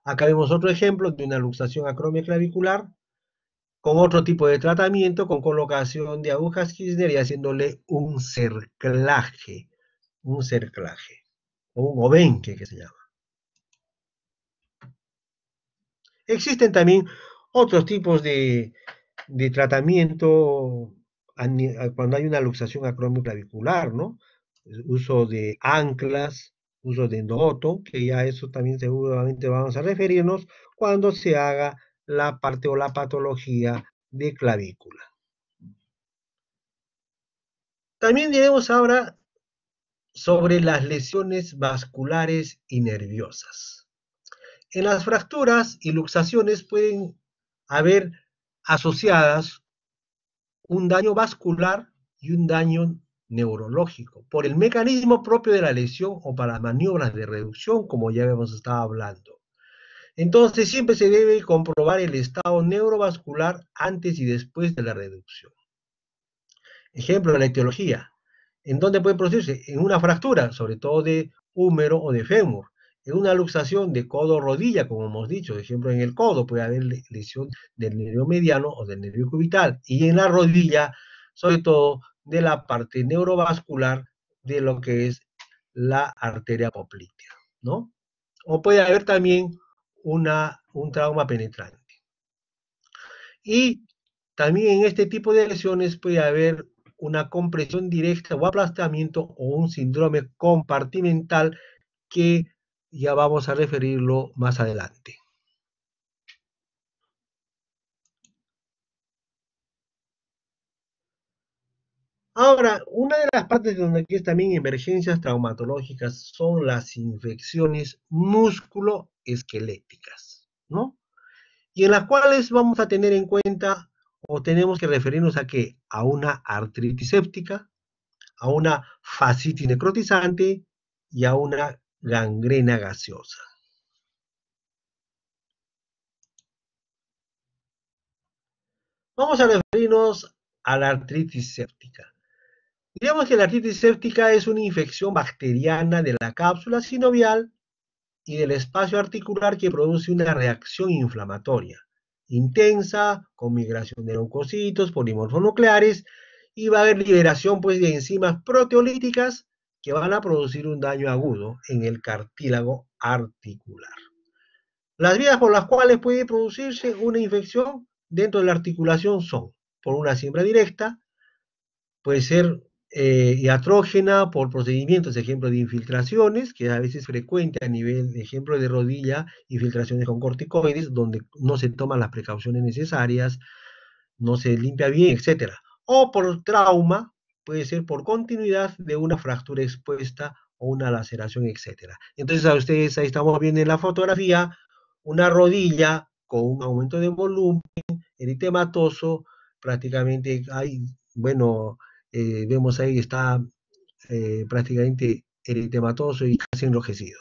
Acá vemos otro ejemplo de una luxación acromioclavicular con otro tipo de tratamiento, con colocación de agujas Kirchner y haciéndole un cerclaje o un obenque que se llama. Existen también otros tipos de tratamiento cuando hay una luxación acromioclavicular, ¿no? Uso de anclas, uso de endodoto, que ya eso también seguramente vamos a referirnos cuando se haga la parte o la patología de clavícula. También diremos ahora sobre las lesiones vasculares y nerviosas. En las fracturas y luxaciones pueden haber asociadas un daño vascular y un daño neurológico, por el mecanismo propio de la lesión o para maniobras de reducción, como ya hemos estado hablando. Entonces, siempre se debe comprobar el estado neurovascular antes y después de la reducción. Ejemplo, la etiología. ¿En dónde puede producirse? En una fractura, sobre todo de húmero o de fémur. En una luxación de codo-rodilla, como hemos dicho, por ejemplo, en el codo puede haber lesión del nervio mediano o del nervio cubital. Y en la rodilla, sobre todo, de la parte neurovascular de lo que es la arteria poplitea, ¿no? O puede haber también un trauma penetrante. Y también en este tipo de lesiones puede haber una compresión directa o aplastamiento o un síndrome compartimental, que ya vamos a referirlo más adelante. Ahora, una de las partes donde aquí es también emergencias traumatológicas son las infecciones músculo-esqueléticas, ¿no? Y en las cuales vamos a tener en cuenta o tenemos que referirnos a qué, a una artritis séptica, a una fascitis necrotizante y a una gangrena gaseosa. Vamos a referirnos a la artritis séptica. Digamos que la artritis séptica es una infección bacteriana de la cápsula sinovial y del espacio articular que produce una reacción inflamatoria intensa, con migración de leucocitos, polimorfos nucleares, y va a haber liberación pues, de enzimas proteolíticas que van a producir un daño agudo en el cartílago articular. Las vías por las cuales puede producirse una infección dentro de la articulación son por una siembra directa, puede ser iatrógena por procedimientos, ejemplo de infiltraciones, que a veces es frecuente a nivel, ejemplo de rodilla, infiltraciones con corticoides, donde no se toman las precauciones necesarias, no se limpia bien, etcétera. O por trauma, puede ser por continuidad de una fractura expuesta o una laceración, etcétera. Entonces, a ustedes ahí estamos viendo en la fotografía una rodilla con un aumento de volumen, eritematoso, prácticamente hay, bueno, vemos ahí está prácticamente eritematoso y casi enrojecido.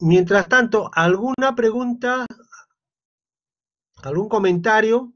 Mientras tanto, ¿alguna pregunta? ¿Algún comentario?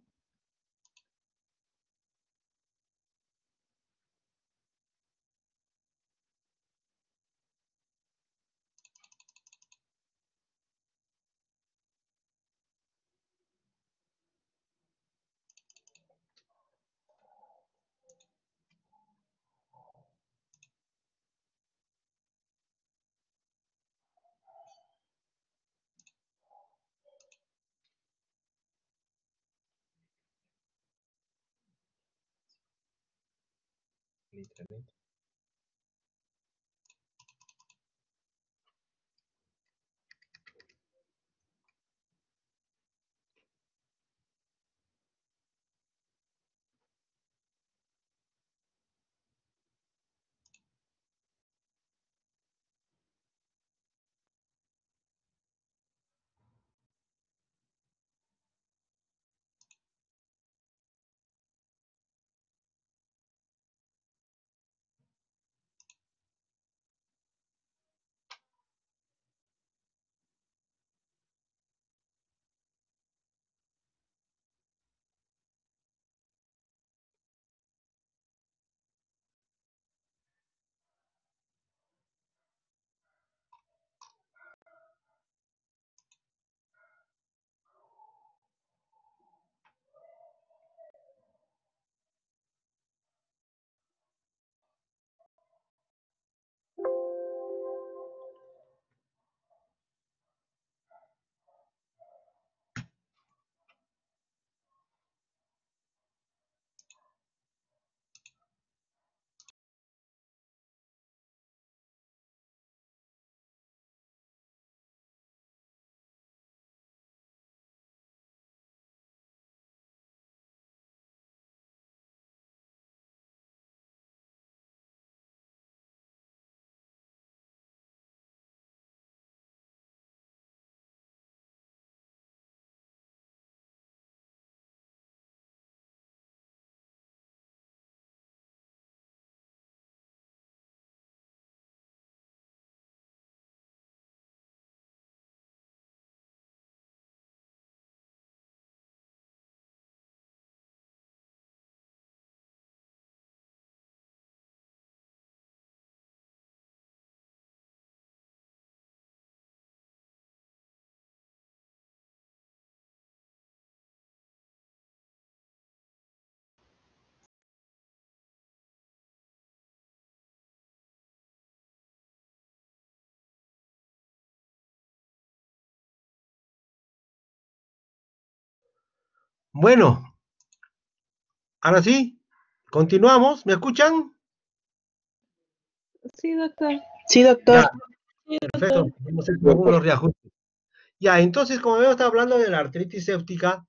Bueno, ahora sí, continuamos. ¿Me escuchan? Sí, doctor. Sí, doctor. Ya, perfecto. Hemos hecho algunos reajustes. Ya, entonces, como hemos estado hablando de la artritis séptica,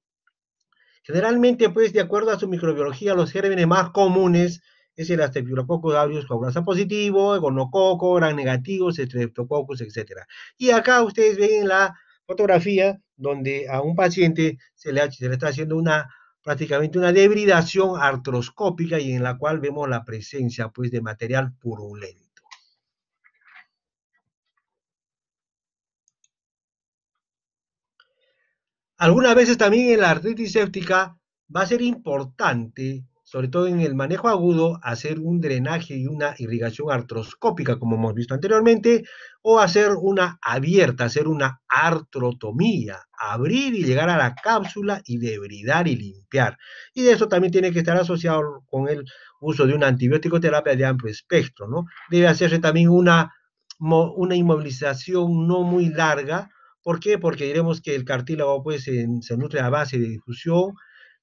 generalmente, pues, de acuerdo a su microbiología, los gérmenes más comunes es el Staphylococcus aureus coagulasa positivo, gonococo, gran negativos, Streptococcus, etc. Y acá ustedes ven en la fotografía donde a un paciente se le está haciendo prácticamente una debridación artroscópica y en la cual vemos la presencia pues, de material purulento. Algunas veces también en la artritis séptica va a ser importante, sobre todo en el manejo agudo, hacer un drenaje y una irrigación artroscópica, como hemos visto anteriormente, o hacer una abierta, hacer una artrotomía, abrir y llegar a la cápsula y debridar y limpiar. Y de eso también tiene que estar asociado con el uso de una antibiótico terapia de amplio espectro, ¿no? Debe hacerse también una inmovilización no muy larga. ¿Por qué? Porque diremos que el cartílago pues, se nutre a base de difusión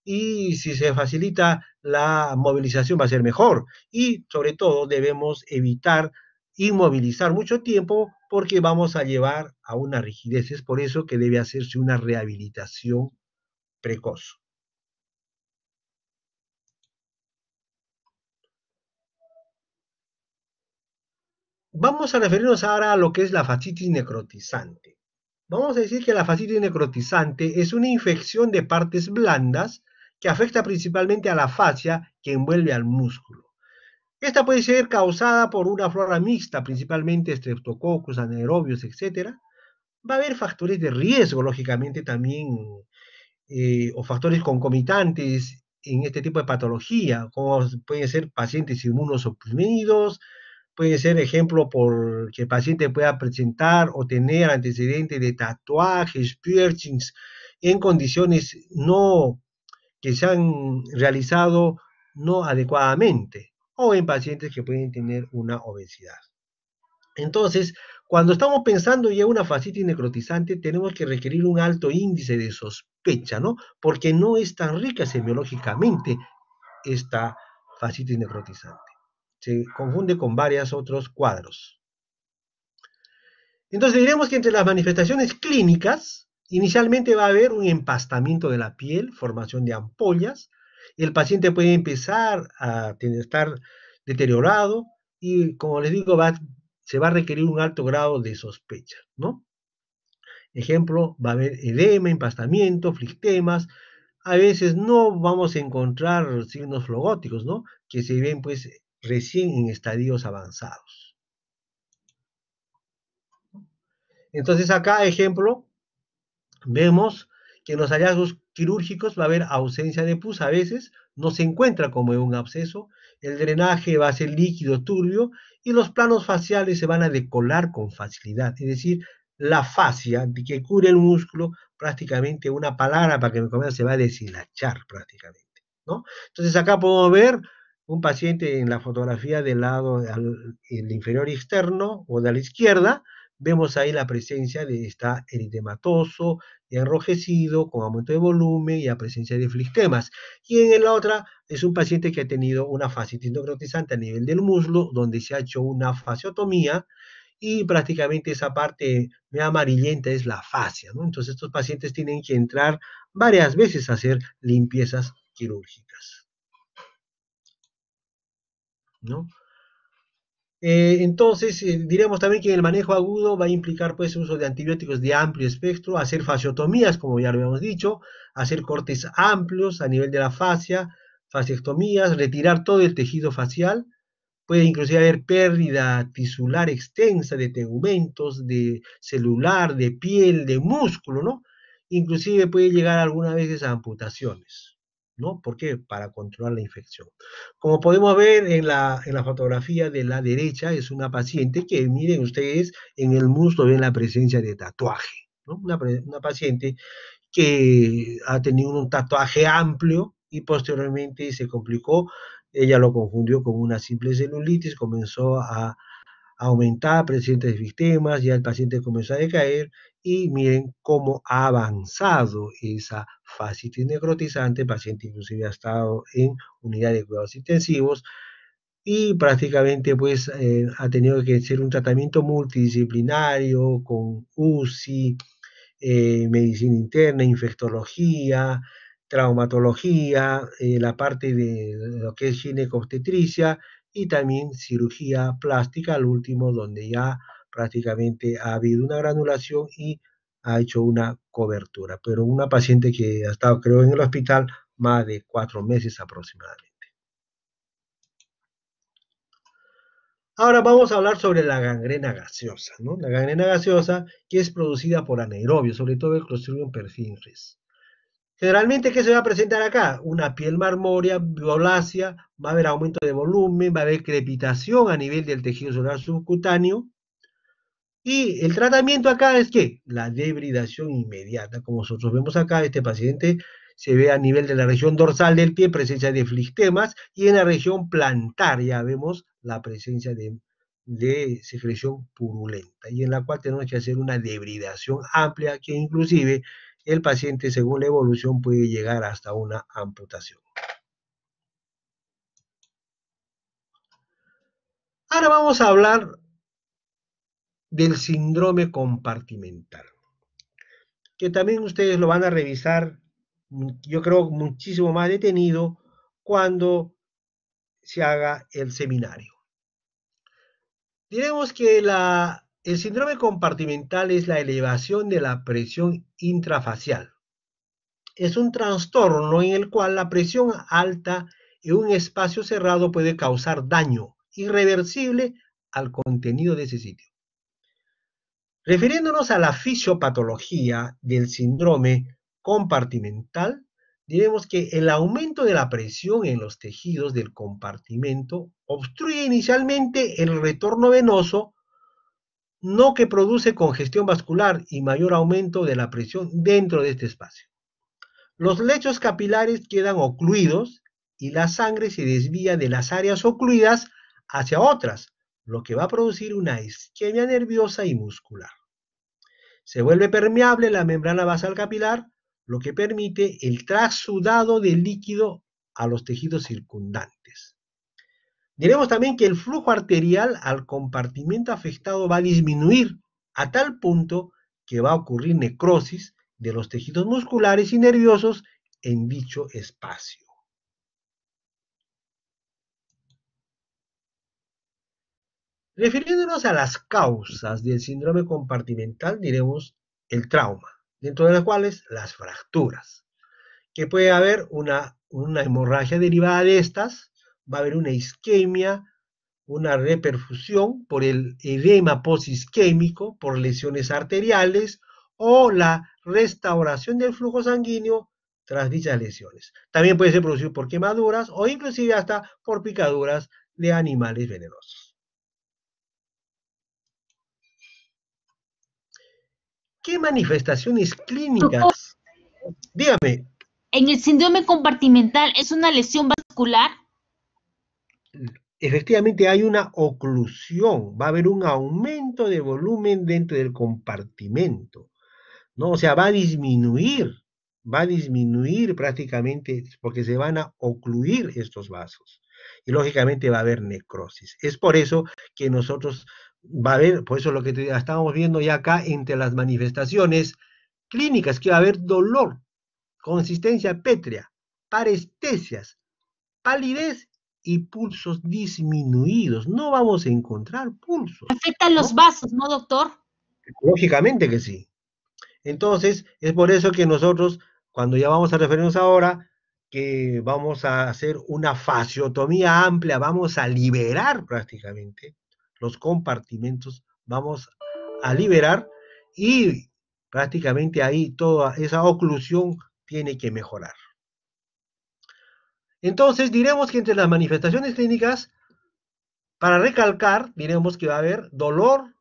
y si se facilita la movilización va a ser mejor. Y sobre todo debemos evitar inmovilizar mucho tiempo porque vamos a llevar a una rigidez. Es por eso que debe hacerse una rehabilitación precoz. Vamos a referirnos ahora a lo que es la fascitis necrotizante. Vamos a decir que la fascitis necrotizante es una infección de partes blandas que afecta principalmente a la fascia que envuelve al músculo. Esta puede ser causada por una flora mixta, principalmente Streptococcus, anaerobios, etc. Va a haber factores de riesgo, lógicamente, también, o factores concomitantes en este tipo de patología, como pueden ser pacientes inmunosuprimidos, puede ser ejemplo por que el paciente pueda presentar o tener antecedentes de tatuajes, piercings, en condiciones no que se han realizado no adecuadamente, o en pacientes que pueden tener una obesidad. Entonces, cuando estamos pensando ya en una fascitis necrotizante, tenemos que requerir un alto índice de sospecha, ¿no? Porque no es tan rica semiológicamente esta fascitis necrotizante. Se confunde con varios otros cuadros. Entonces diremos que entre las manifestaciones clínicas, inicialmente va a haber un empastamiento de la piel, formación de ampollas, el paciente puede empezar a estar deteriorado y, como les digo, se va a requerir un alto grado de sospecha, ¿no? Ejemplo, va a haber edema, empastamiento, flictemas. A veces no vamos a encontrar signos flogóticos, ¿no? Que se ven, pues, recién en estadios avanzados. Entonces acá, ejemplo, vemos que en los hallazgos quirúrgicos va a haber ausencia de pus a veces, no se encuentra como en un absceso, el drenaje va a ser líquido turbio y los planos faciales se van a decolar con facilidad, es decir, la fascia que cubre el músculo, prácticamente una palabra para que me conozcan, se va a deshilachar prácticamente, ¿no? Entonces acá podemos ver un paciente en la fotografía del lado el inferior externo o de la izquierda, vemos ahí la presencia de esta eritematoso, enrojecido, con aumento de volumen y la presencia de flictemas. Y en la otra es un paciente que ha tenido una fascitis necrotizante a nivel del muslo, donde se ha hecho una fasciotomía y prácticamente esa parte amarillenta es la fascia, ¿no? Entonces estos pacientes tienen que entrar varias veces a hacer limpiezas quirúrgicas, ¿no? Entonces, diremos también que el manejo agudo va a implicar pues uso de antibióticos de amplio espectro, hacer fasciotomías, como ya lo habíamos dicho, hacer cortes amplios a nivel de la fascia, fasciectomías, retirar todo el tejido facial, puede inclusive haber pérdida tisular extensa de tegumentos, de celular, de piel, de músculo, ¿no? Inclusive puede llegar algunas veces a amputaciones, ¿no? ¿Por qué? Para controlar la infección. Como podemos ver en la fotografía de la derecha, es una paciente que, miren ustedes, en el muslo ven la presencia de tatuaje, ¿no? Una paciente que ha tenido un tatuaje amplio y posteriormente se complicó. Ella lo confundió con una simple celulitis, comenzó a aumentar, presencia de sistemas, ya el paciente comenzó a decaer y miren cómo ha avanzado esa fascitis necrotizante, el paciente inclusive ha estado en unidad de cuidados intensivos y prácticamente pues ha tenido que hacer un tratamiento multidisciplinario con UCI, medicina interna, infectología, traumatología, la parte de lo que es ginecobstetricia y también cirugía plástica, al último donde ya prácticamente ha habido una granulación y ha hecho una cobertura, pero una paciente que ha estado, creo, en el hospital más de 4 meses aproximadamente. Ahora vamos a hablar sobre la gangrena gaseosa, ¿no? La gangrena gaseosa que es producida por anaerobios, sobre todo el Clostridium perfringens. Generalmente, ¿qué se va a presentar acá? Una piel marmórea, violácea, va a haber aumento de volumen, va a haber crepitación a nivel del tejido celular subcutáneo. Y el tratamiento acá es ¿qué? La debridación inmediata. Como nosotros vemos acá, este paciente se ve a nivel de la región dorsal del pie presencia de flistemas y en la región plantar ya vemos la presencia de secreción purulenta y en la cual tenemos que hacer una debridación amplia que inclusive el paciente según la evolución puede llegar hasta una amputación. Ahora vamos a hablar del síndrome compartimental, que también ustedes lo van a revisar, yo creo, muchísimo más detenido cuando se haga el seminario. Diremos que el síndrome compartimental es la elevación de la presión intrafacial. Es un trastorno en el cual la presión alta en un espacio cerrado puede causar daño irreversible al contenido de ese sitio. Refiriéndonos a la fisiopatología del síndrome compartimental, diremos que el aumento de la presión en los tejidos del compartimento obstruye inicialmente el retorno venoso, no que produce congestión vascular y mayor aumento de la presión dentro de este espacio. Los lechos capilares quedan ocluidos y la sangre se desvía de las áreas ocluidas hacia otras, lo que va a producir una isquemia nerviosa y muscular. Se vuelve permeable la membrana basal capilar, lo que permite el trasudado del líquido a los tejidos circundantes. Diremos también que el flujo arterial al compartimento afectado va a disminuir a tal punto que va a ocurrir necrosis de los tejidos musculares y nerviosos en dicho espacio. Refiriéndonos a las causas del síndrome compartimental, diremos el trauma, dentro de las cuales las fracturas, que puede haber una hemorragia derivada de estas, va a haber una isquemia, una reperfusión por el edema posisquémico, por lesiones arteriales o la restauración del flujo sanguíneo tras dichas lesiones. También puede ser producido por quemaduras o inclusive hasta por picaduras de animales venenosos. ¿Qué manifestaciones clínicas? Doctor, Dígame. ¿en el síndrome compartimental es una lesión vascular? Efectivamente hay una oclusión, va a haber un aumento de volumen dentro del compartimento, ¿no? O sea, va a disminuir prácticamente porque se van a ocluir estos vasos y lógicamente va a haber necrosis. Es por eso que nosotros va a haber, por eso lo que estábamos viendo ya acá entre las manifestaciones clínicas, que va a haber dolor, consistencia pétrea, parestesias, palidez y pulsos disminuidos. No vamos a encontrar pulsos, Afectan los ¿no? vasos, ¿no, doctor? Lógicamente que sí. Entonces, es por eso que nosotros, cuando ya vamos a referirnos ahora, que vamos a hacer una fasciotomía amplia, vamos a liberar prácticamente los compartimentos, vamos a liberar y prácticamente ahí toda esa oclusión tiene que mejorar. Entonces, diremos que entre las manifestaciones clínicas, para recalcar, diremos que va a haber dolor,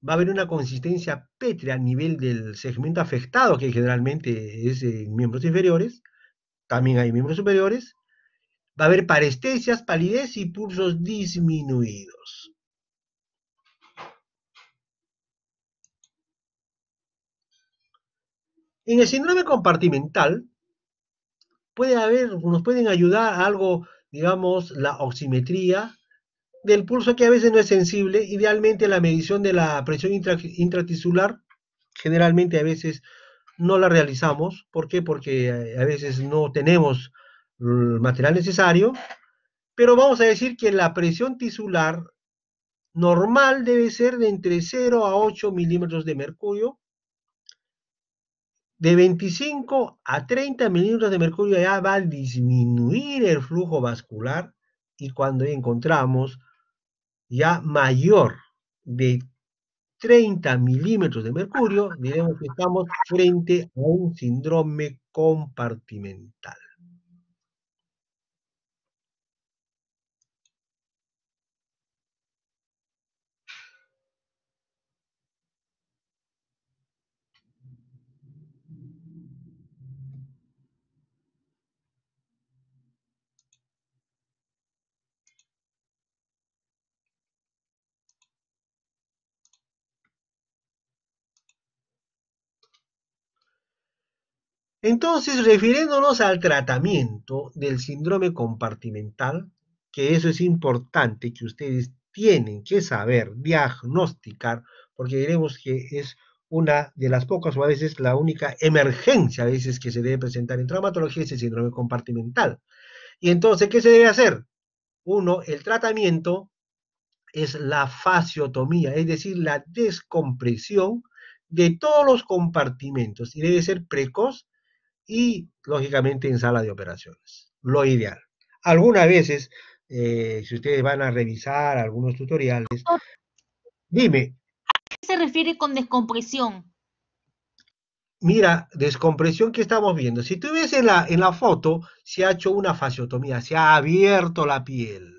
va a haber una consistencia pétrea a nivel del segmento afectado, que generalmente es en miembros inferiores, también hay miembros superiores, va a haber parestesias, palidez y pulsos disminuidos. En el síndrome compartimental, nos pueden ayudar algo, digamos, la oximetría del pulso, que a veces no es sensible, idealmente la medición de la presión intratisular, generalmente a veces no la realizamos. ¿Por qué? Porque a veces no tenemos el material necesario, pero vamos a decir que la presión tisular normal debe ser de entre 0 a 8 milímetros de mercurio. De 25 a 30 milímetros de mercurio ya va a disminuir el flujo vascular, y cuando encontramos ya mayor de 30 milímetros de mercurio, diremos que estamos frente a un síndrome compartimental. Entonces, refiriéndonos al tratamiento del síndrome compartimental, que eso es importante que ustedes tienen que saber diagnosticar, porque diremos que es una de las pocas o a veces la única emergencia a veces que se debe presentar en traumatología, es el síndrome compartimental. Y entonces, ¿qué se debe hacer? Uno, el tratamiento es la fasciotomía, es decir, la descompresión de todos los compartimentos, y debe ser precoz y, lógicamente, en sala de operaciones, lo ideal. Algunas veces, si ustedes van a revisar algunos tutoriales, Doctor, dime, ¿a qué se refiere con descompresión? mira, descompresión que estamos viendo. Si tú ves en la foto, se ha hecho una fasciotomía, se ha abierto la piel.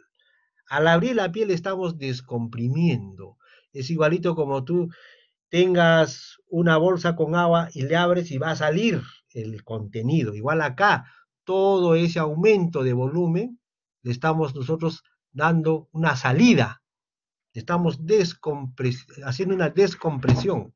Al abrir la piel estamos descomprimiendo. Es igualito como tú tengas una bolsa con agua y le abres y va a salir el contenido. Igual acá, todo ese aumento de volumen, le estamos nosotros dando una salida, estamos haciendo una descompresión.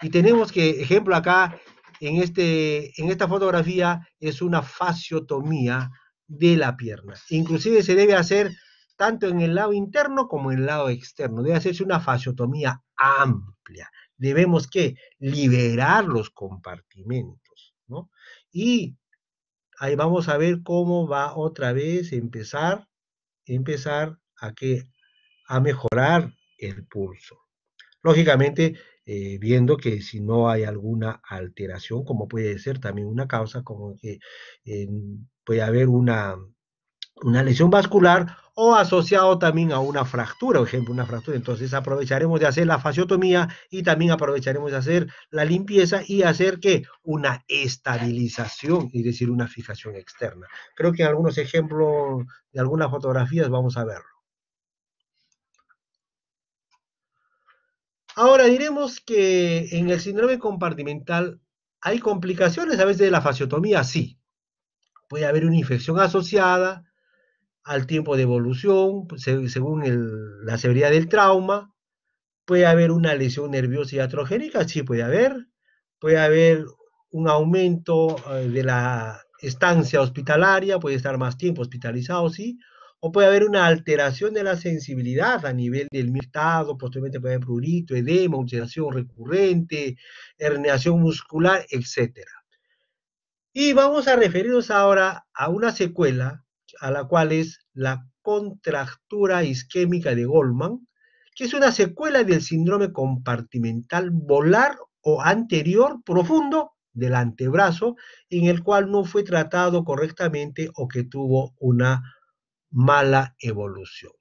Y tenemos que, ejemplo acá, en esta fotografía, es una fasciotomía de la pierna. Inclusive se debe hacer tanto en el lado interno como en el lado externo. Debe hacerse una fasciotomía amplia. Debemos que liberar los compartimentos, ¿no? Y ahí vamos a ver cómo va otra vez empezar a mejorar el pulso. Lógicamente, viendo que si no hay alguna alteración, como puede ser también una causa, como que eh, puede haber una lesión vascular o asociado también a una fractura, por ejemplo, una fractura. Entonces aprovecharemos de hacer la fasciotomía y también aprovecharemos de hacer la limpieza y hacer que una estabilización, es decir, una fijación externa. Creo que en algunos ejemplos de algunas fotografías vamos a verlo. Ahora diremos que en el síndrome compartimental hay complicaciones a veces de la fasciotomía, sí. Puede haber una infección asociada al tiempo de evolución, pues, según la severidad del trauma. Puede haber una lesión nerviosa iatrogénica, sí puede haber. Puede haber un aumento de la estancia hospitalaria, puede estar más tiempo hospitalizado, sí. O puede haber una alteración de la sensibilidad a nivel del mirtado, posteriormente puede haber prurito, edema, ulceración recurrente, herniación muscular, etc. Y vamos a referirnos ahora a una secuela, a la cual es la contractura isquémica de Goldman, que es una secuela del síndrome compartimental volar o anterior profundo del antebrazo, en el cual no fue tratado correctamente o que tuvo una mala evolución.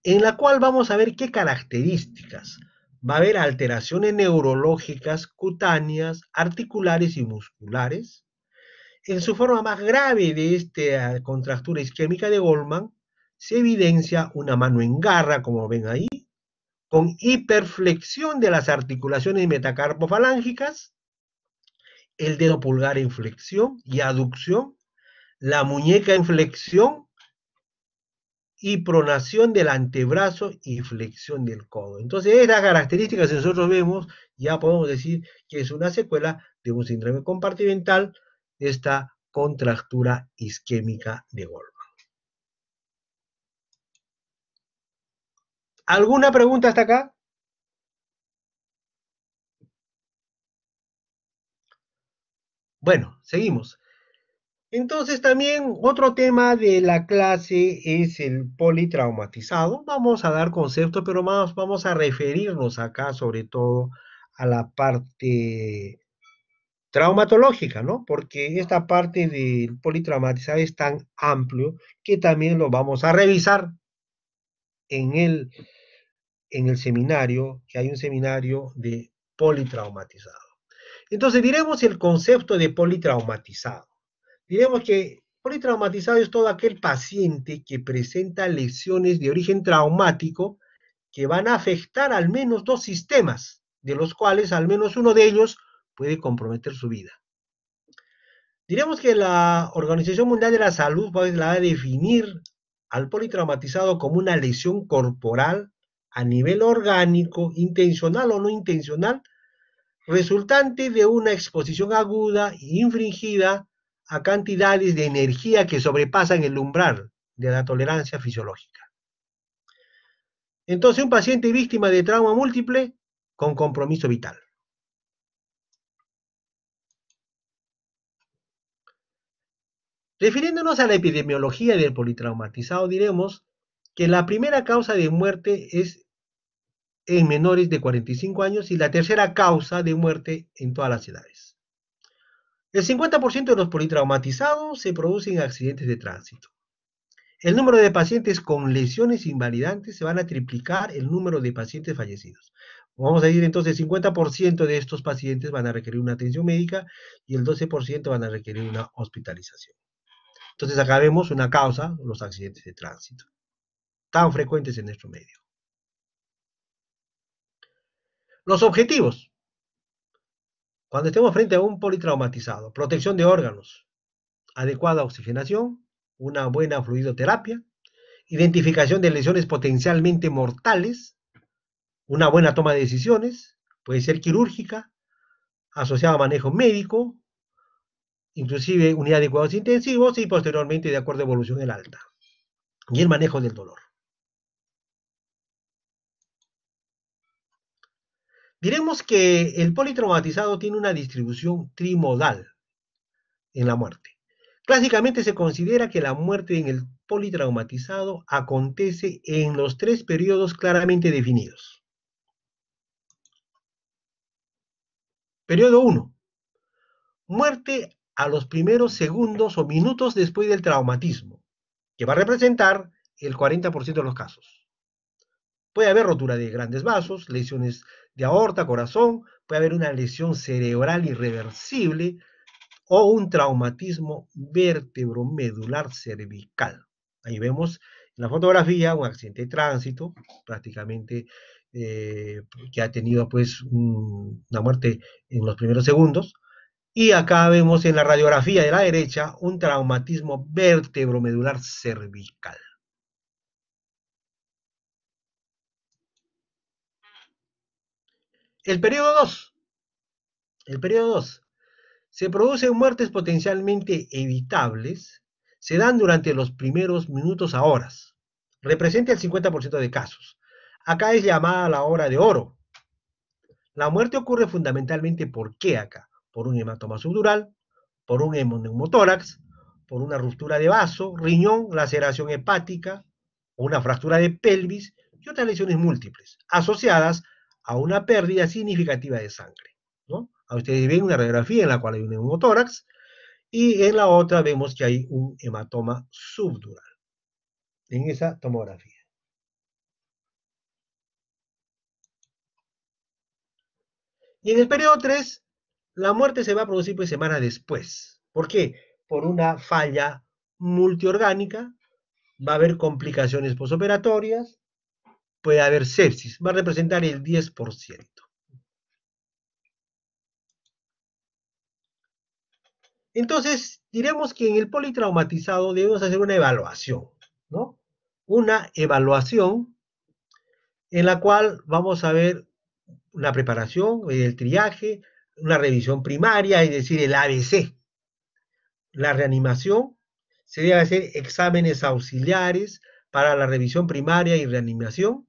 En la cual vamos a ver qué características. Va a haber alteraciones neurológicas, cutáneas, articulares y musculares. En su forma más grave de esta contractura isquémica de Goldman, se evidencia una mano en garra, como ven ahí, con hiperflexión de las articulaciones metacarpofalángicas, el dedo pulgar en flexión y aducción, la muñeca en flexión y pronación del antebrazo y flexión del codo. Entonces, estas características que nosotros vemos, ya podemos decir que es una secuela de un síndrome compartimental, esta contractura isquémica de Goldman. ¿Alguna pregunta hasta acá? Bueno, seguimos. Entonces también otro tema de la clase es el politraumatizado. Vamos a dar conceptos, pero más vamos a referirnos acá sobre todo a la parte traumatológica, ¿no? Porque esta parte del politraumatizado es tan amplio que también lo vamos a revisar en el seminario, que hay un seminario de politraumatizado. Entonces diremos el concepto de politraumatizado. Diremos que politraumatizado es todo aquel paciente que presenta lesiones de origen traumático que van a afectar al menos dos sistemas, de los cuales al menos uno de ellos puede comprometer su vida. Diremos que la Organización Mundial de la Salud la va a definir al politraumatizado como una lesión corporal a nivel orgánico, intencional o no intencional, resultante de una exposición aguda e infringida a cantidades de energía que sobrepasan el umbral de la tolerancia fisiológica. Entonces, un paciente víctima de trauma múltiple con compromiso vital. Refiriéndonos a la epidemiología del politraumatizado, diremos que la primera causa de muerte es en menores de 45 años y la tercera causa de muerte en todas las edades. El 50% de los politraumatizados se producen en accidentes de tránsito. El número de pacientes con lesiones invalidantes se van a triplicar el número de pacientes fallecidos. Vamos a decir entonces, el 50% de estos pacientes van a requerir una atención médica y el 12% van a requerir una hospitalización. Entonces acá vemos una causa, los accidentes de tránsito, tan frecuentes en nuestro medio. Los objetivos. Cuando estemos frente a un politraumatizado, protección de órganos, adecuada oxigenación, una buena fluidoterapia, identificación de lesiones potencialmente mortales, una buena toma de decisiones, puede ser quirúrgica, asociada a manejo médico, inclusive unidad de cuidados intensivos y posteriormente de acuerdo a evolución el alta. Y el manejo del dolor. Diremos que el politraumatizado tiene una distribución trimodal en la muerte. Clásicamente se considera que la muerte en el politraumatizado acontece en los 3 periodos claramente definidos. Periodo 1. Muerte a los primeros segundos o minutos después del traumatismo, que va a representar el 40% de los casos. Puede haber rotura de grandes vasos, lesiones de aorta, corazón, puede haber una lesión cerebral irreversible o un traumatismo vértebro-medular cervical. Ahí vemos en la fotografía un accidente de tránsito, prácticamente que ha tenido pues una muerte en los primeros segundos. Y acá vemos en la radiografía de la derecha un traumatismo vértebro-medular cervical. El periodo 2. El periodo 2. Se producen muertes potencialmente evitables, se dan durante los primeros minutos a horas. Representa el 50% de casos. Acá es llamada la hora de oro. La muerte ocurre fundamentalmente ¿por qué acá? Por un hematoma subdural, por un hemoneumotórax, por una ruptura de vaso, riñón, laceración hepática, o una fractura de pelvis y otras lesiones múltiples, asociadas a una pérdida significativa de sangre, ¿no? A ustedes ven una radiografía en la cual hay un neumotórax y en la otra vemos que hay un hematoma subdural, en esa tomografía. Y en el periodo 3, la muerte se va a producir pues semanas después. ¿Por qué? Por una falla multiorgánica, va a haber complicaciones posoperatorias, puede haber sepsis, va a representar el 10%. Entonces, diremos que en el politraumatizado debemos hacer una evaluación, ¿no? Una evaluación en la cual vamos a ver una preparación, el triaje, una revisión primaria, es decir, el ABC. La reanimación, se debe hacer exámenes auxiliares para la revisión primaria y reanimación.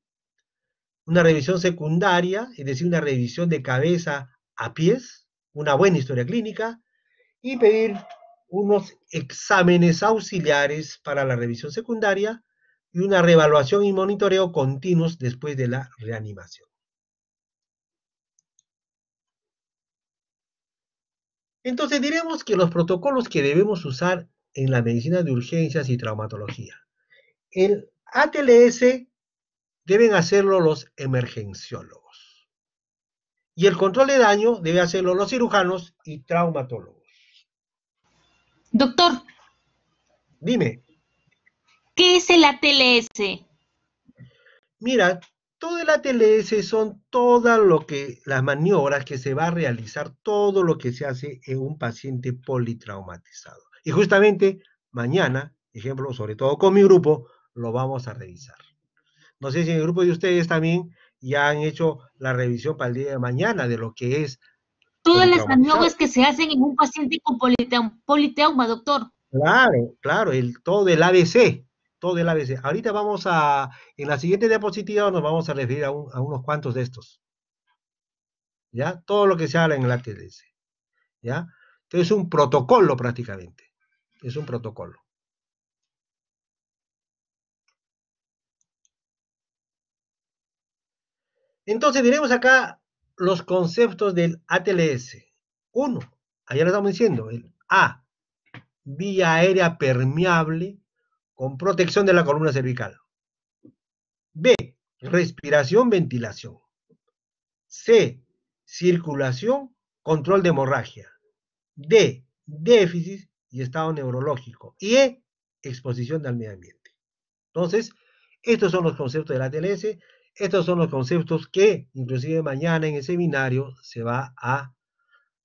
Una revisión secundaria, es decir, una revisión de cabeza a pies, una buena historia clínica, y pedir unos exámenes auxiliares para la revisión secundaria y una reevaluación y monitoreo continuos después de la reanimación. Entonces diremos que los protocolos que debemos usar en la medicina de urgencias y traumatología. El ATLS deben hacerlo los emergenciólogos. Y el control de daño debe hacerlo los cirujanos y traumatólogos. Doctor, Dime, ¿qué es el ATLS? mira, todo el ATLS son todas las maniobras que se va a realizar, todo lo que se hace en un paciente politraumatizado. Y justamente mañana, ejemplo, sobre todo con mi grupo, lo vamos a revisar. No sé si en el grupo de ustedes también ya han hecho la revisión para el día de mañana de lo que es Todas las politraumatizado. maniobras que se hacen en un paciente con politrauma, doctor. Claro, claro, todo el ABC, todo el ABC. Ahorita en la siguiente diapositiva nos vamos a referir a unos cuantos de estos, ¿ya? Todo lo que se habla en el ATLS, ¿ya? Entonces es un protocolo prácticamente, es un protocolo. Entonces diremos acá los conceptos del ATLS. Uno, allá lo estamos diciendo, el A, vía aérea permeable con protección de la columna cervical. B, respiración, ventilación. C, circulación, control de hemorragia. D, déficit y estado neurológico. Y E, exposición al medio ambiente. Entonces, estos son los conceptos de la TLS, estos son los conceptos que inclusive mañana en el seminario se va a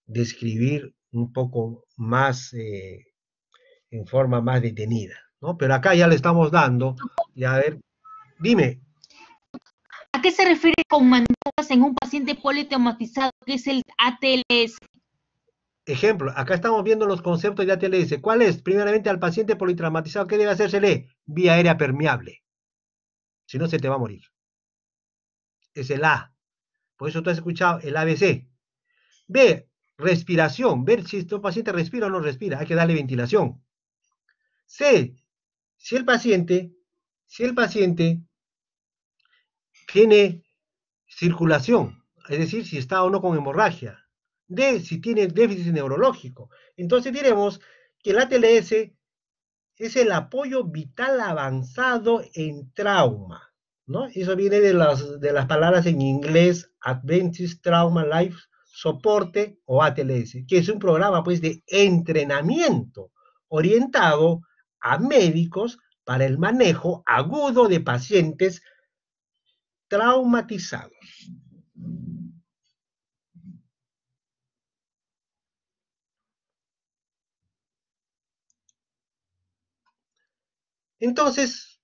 describir un poco más, en forma más detenida, ¿no? Pero acá ya le estamos dando, y a ver, dime, ¿A qué se refiere con maniobras en un paciente politraumatizado, que es el ATLS? ejemplo, acá estamos viendo los conceptos de ATLS. ¿Cuál es? Primeramente al paciente politraumatizado, ¿qué debe hacérsele? Vía aérea permeable. Si no, se te va a morir. Es el A. Por eso tú has escuchado el ABC. B, respiración. Ver si este paciente respira o no respira. Hay que darle ventilación. C, si el paciente, si el paciente tiene circulación, es decir, si está o no con hemorragia. D, si tiene déficit neurológico. Entonces diremos que el ATLS es el apoyo vital avanzado en trauma, ¿no? Eso viene de las palabras en inglés Advanced Trauma Life Soporte o ATLS, que es un programa pues de entrenamiento orientado a médicos para el manejo agudo de pacientes traumatizados. Entonces,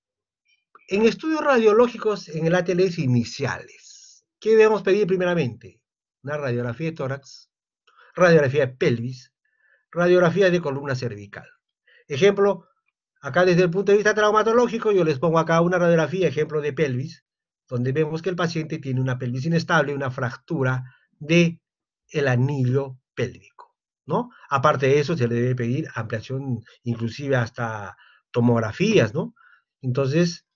en estudios radiológicos en el ATLS iniciales, ¿qué debemos pedir primeramente? Una radiografía de tórax, radiografía de pelvis, radiografía de columna cervical. Ejemplo, acá desde el punto de vista traumatológico, yo les pongo acá una radiografía, ejemplo de pelvis, donde vemos que el paciente tiene una pelvis inestable, una fractura del anillo pélvico, ¿no? Aparte de eso, se le debe pedir ampliación, inclusive hasta tomografías, ¿no? Entonces,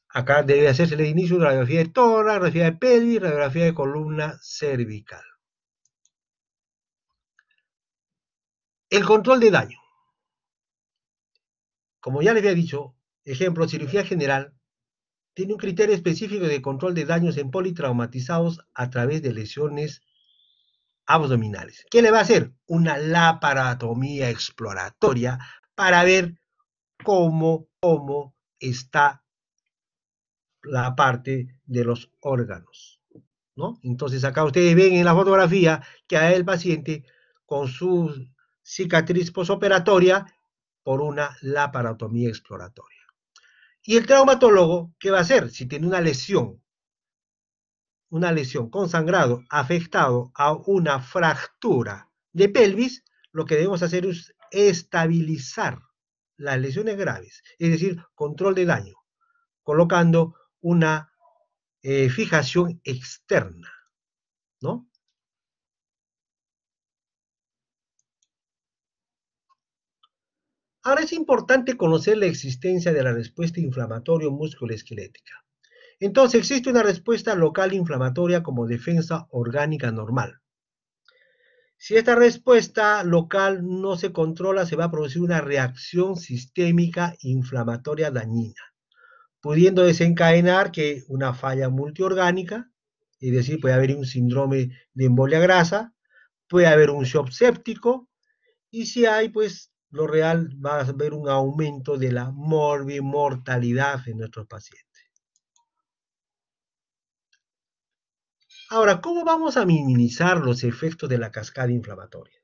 acá debe hacerse el inicio de radiografía de tórax, radiografía de pelvis, radiografía de columna cervical. El control de daño. Como ya les había dicho, ejemplo, cirugía general tiene un criterio específico de control de daños en politraumatizados a través de lesiones abdominales. ¿Qué le va a hacer? Una laparotomía exploratoria para ver cómo está la parte de los órganos, ¿no? Entonces acá ustedes ven en la fotografía que hay el paciente con su cicatriz posoperatoria por una laparotomía exploratoria. ¿Y el traumatólogo qué va a hacer? Si tiene una lesión con sangrado afectado a una fractura de pelvis, lo que debemos hacer es estabilizar las lesiones graves, es decir, control de daño, colocando una fijación externa, ¿no? Ahora es importante conocer la existencia de la respuesta inflamatoria musculoesquelética. Entonces existe una respuesta local inflamatoria como defensa orgánica normal. Si esta respuesta local no se controla, se va a producir una reacción sistémica inflamatoria dañina, pudiendo desencadenar que una falla multiorgánica, es decir, puede haber un síndrome de embolia grasa, puede haber un shock séptico, y si hay, pues lo real va a haber un aumento de la morbimortalidad en nuestros pacientes. Ahora, ¿cómo vamos a minimizar los efectos de la cascada inflamatoria?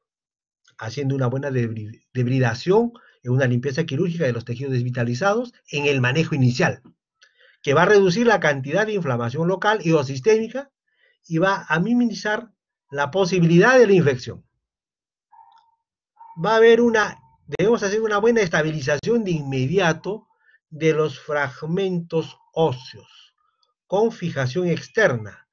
Haciendo una buena debridación en una limpieza quirúrgica de los tejidos desvitalizados en el manejo inicial, que va a reducir la cantidad de inflamación local y o sistémica y va a minimizar la posibilidad de la infección. Debemos hacer una buena estabilización de inmediato de los fragmentos óseos con fijación externa.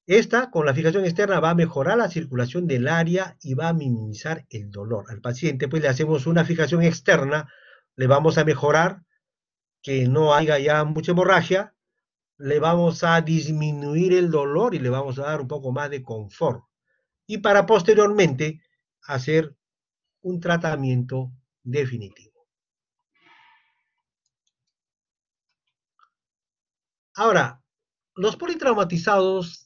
Esta, con la fijación externa, va a mejorar la circulación del área y va a minimizar el dolor. Al paciente, pues le hacemos una fijación externa, le vamos a mejorar que no haya ya mucha hemorragia, le vamos a disminuir el dolor y le vamos a dar un poco más de confort. Y para posteriormente hacer un tratamiento definitivo. Ahora, los politraumatizados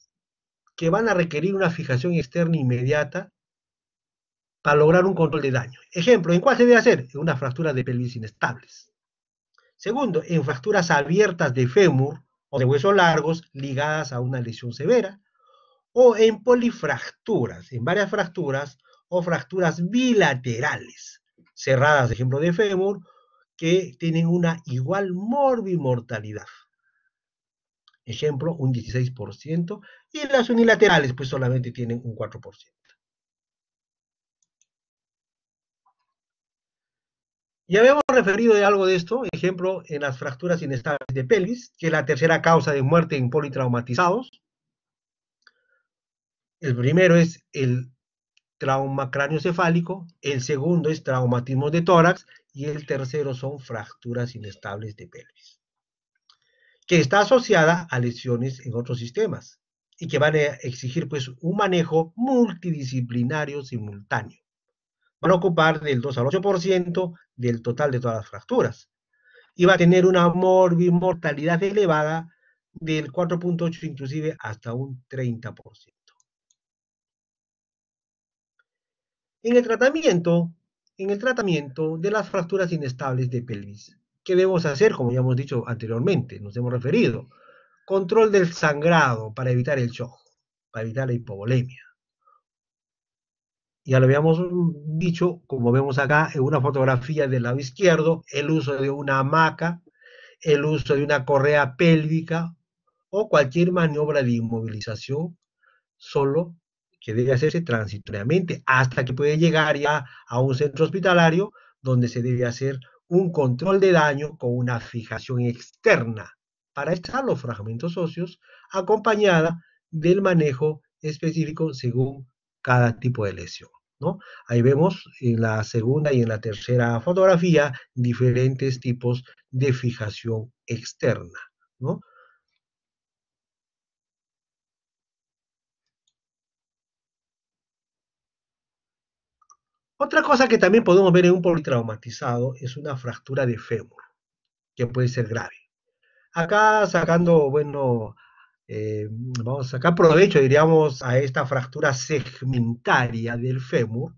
que van a requerir una fijación externa inmediata para lograr un control de daño. Ejemplo, ¿en cuál se debe hacer? En una fractura de pelvis inestables. Segundo, en fracturas abiertas de fémur o de huesos largos ligadas a una lesión severa. O en polifracturas, en varias fracturas o fracturas bilaterales, cerradas, ejemplo de fémur, que tienen una igual morbimortalidad. Ejemplo, un 16%, y las unilaterales pues solamente tienen un 4%. Ya habíamos referido de algo de esto, ejemplo, en las fracturas inestables de pelvis, que es la tercera causa de muerte en politraumatizados. El primero es el trauma craneoencefálico, el segundo es traumatismo de tórax y el tercero son fracturas inestables de pelvis, que está asociada a lesiones en otros sistemas y que van a exigir pues un manejo multidisciplinario simultáneo. Van a ocupar del 2 al 8% del total de todas las fracturas y va a tener una morbimortalidad elevada del 4.8 inclusive hasta un 30%. En el tratamiento de las fracturas inestables de pelvis, ¿qué debemos hacer? Como ya hemos dicho anteriormente, nos hemos referido. Control del sangrado para evitar el shock, para evitar la hipovolemia. Ya lo habíamos dicho, como vemos acá en una fotografía del lado izquierdo, el uso de una hamaca, el uso de una correa pélvica o cualquier maniobra de inmovilización, solo que debe hacerse transitoriamente hasta que puede llegar ya a un centro hospitalario donde se debe hacer un control de daño con una fijación externa para echar los fragmentos óseos acompañada del manejo específico según cada tipo de lesión, ¿no? Ahí vemos en la segunda y en la tercera fotografía diferentes tipos de fijación externa, ¿no? Otra cosa que también podemos ver en un politraumatizado es una fractura de fémur, que puede ser grave. Acá sacando, bueno, vamos a sacar provecho, diríamos, a esta fractura segmentaria del fémur,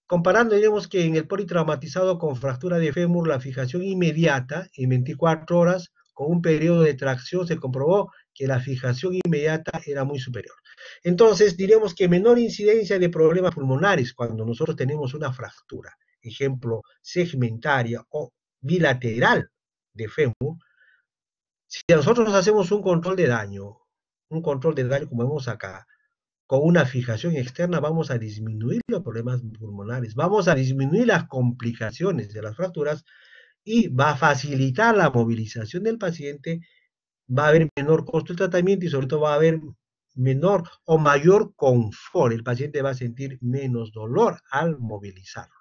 comparando, diríamos que en el politraumatizado con fractura de fémur, la fijación inmediata en 24 horas, con un periodo de tracción, se comprobó que la fijación inmediata era muy superior. Entonces, diremos que menor incidencia de problemas pulmonares cuando nosotros tenemos una fractura, ejemplo, segmentaria o bilateral de fémur. Si nosotros hacemos un control de daño como vemos acá, con una fijación externa vamos a disminuir los problemas pulmonares, vamos a disminuir las complicaciones de las fracturas y va a facilitar la movilización del paciente, va a haber menor costo del tratamiento y sobre todo va a haber menor o mayor confort, el paciente va a sentir menos dolor al movilizarlo.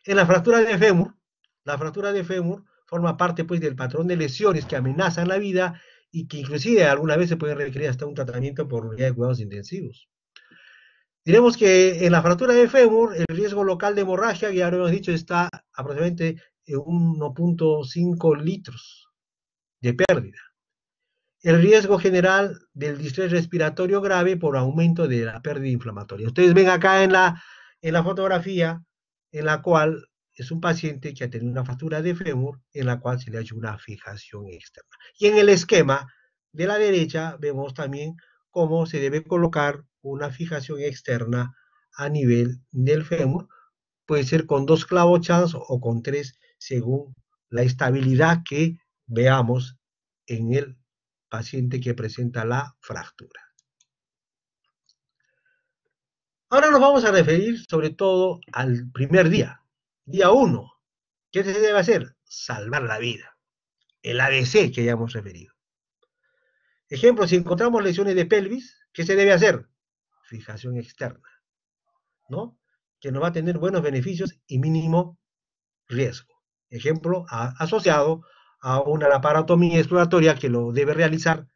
En la fractura de fémur forma parte pues del patrón de lesiones que amenazan la vida y que inclusive alguna vez se puede requerir hasta un tratamiento por unidad de cuidados intensivos. Diremos que en la fractura de fémur el riesgo local de hemorragia, ya lo hemos dicho, está aproximadamente en 1.5 litros de pérdida. El riesgo general del distrés respiratorio grave por aumento de la pérdida inflamatoria. Ustedes ven acá en la fotografía en la cual es un paciente que ha tenido una fractura de fémur en la cual se le ha hecho una fijación externa. Y en el esquema de la derecha vemos también cómo se debe colocar una fijación externa a nivel del fémur. Puede ser con 2 clavochans o con 3 según la estabilidad que veamos en el paciente que presenta la fractura. Ahora nos vamos a referir sobre todo al primer día, día 1. ¿Qué se debe hacer? Salvar la vida. El ABC que ya hemos referido. Ejemplo, si encontramos lesiones de pelvis, ¿qué se debe hacer? Fijación externa, ¿no? Que nos va a tener buenos beneficios y mínimo riesgo. Ejemplo, asociado a una laparotomía exploratoria que lo debe realizar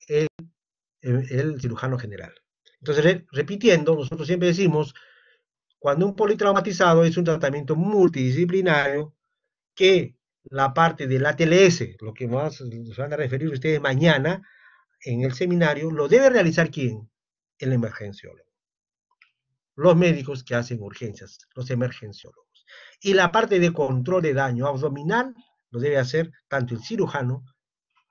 el cirujano general. Entonces, repitiendo, nosotros siempre decimos, cuando un politraumatizado es un tratamiento multidisciplinario, que la parte del ATLS, lo que más se van a referir ustedes mañana en el seminario, lo debe realizar ¿quién? El emergenciólogo. Los médicos que hacen urgencias, los emergenciólogos. Y la parte de control de daño abdominal lo debe hacer tanto el cirujano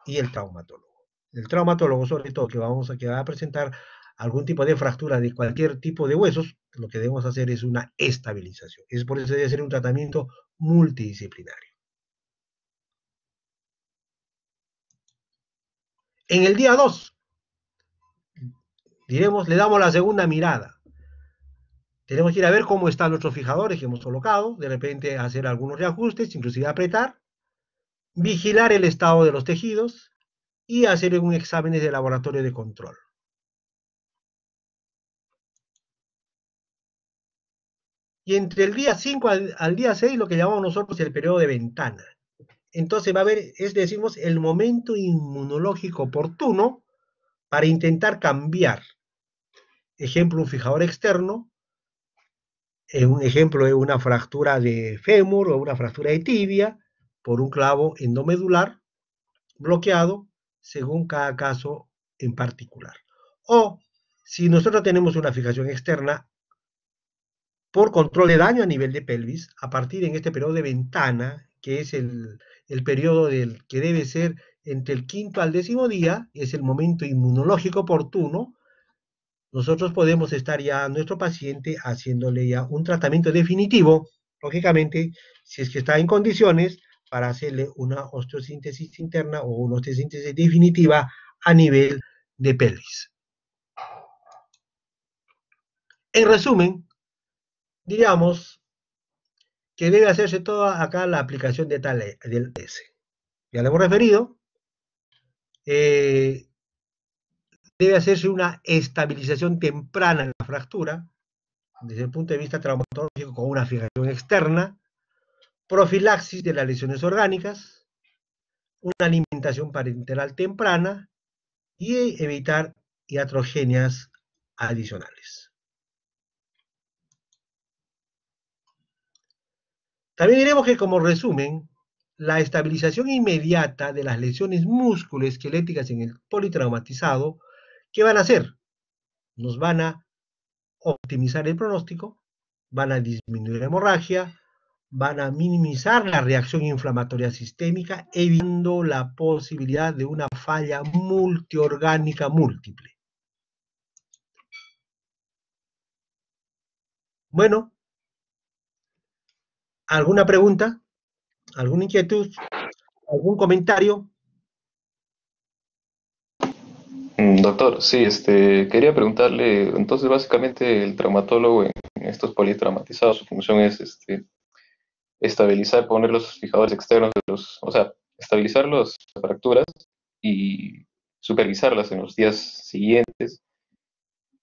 y el traumatólogo. El traumatólogo, sobre todo, que va a presentar algún tipo de fractura de cualquier tipo de huesos, lo que debemos hacer es una estabilización. Es por eso debe ser un tratamiento multidisciplinario. En el día 2, diremos, le damos la segunda mirada. Tenemos que ir a ver cómo están nuestros fijadores que hemos colocado, de repente hacer algunos reajustes, inclusive apretar, vigilar el estado de los tejidos y hacer un examen de laboratorio de control. Y entre el día 5 al día 6, lo que llamamos nosotros el periodo de ventana. Entonces va a haber, decimos, el momento inmunológico oportuno para intentar cambiar. Ejemplo, un fijador externo, un ejemplo de una fractura de fémur o una fractura de tibia por un clavo endomedular bloqueado según cada caso en particular. O si nosotros tenemos una fijación externa por control de daño a nivel de pelvis, a partir en este periodo de ventana, que es el periodo que debe ser entre el 5º al 10º día, es el momento inmunológico oportuno, nosotros podemos estar ya a nuestro paciente haciéndole ya un tratamiento definitivo, lógicamente, si es que está en condiciones para hacerle una osteosíntesis interna o una osteosíntesis definitiva a nivel de pelvis. En resumen, diríamos que debe hacerse toda acá la aplicación de del S. Ya le hemos referido. Debe hacerse una estabilización temprana en la fractura, desde el punto de vista traumatológico con una fijación externa, profilaxis de las lesiones orgánicas, una alimentación parenteral temprana y evitar iatrogenias adicionales. También diremos que como resumen, la estabilización inmediata de las lesiones musculoesqueléticas en el politraumatizado, ¿qué van a hacer? Nos van a optimizar el pronóstico, van a disminuir la hemorragia, van a minimizar la reacción inflamatoria sistémica, evitando la posibilidad de una falla multiorgánica múltiple. Bueno, ¿alguna pregunta? ¿Alguna inquietud? ¿Algún comentario? Doctor, sí, quería preguntarle, entonces básicamente el traumatólogo en estos politraumatizados, su función es estabilizar, poner los fijadores externos de o sea, estabilizar las fracturas y supervisarlas en los días siguientes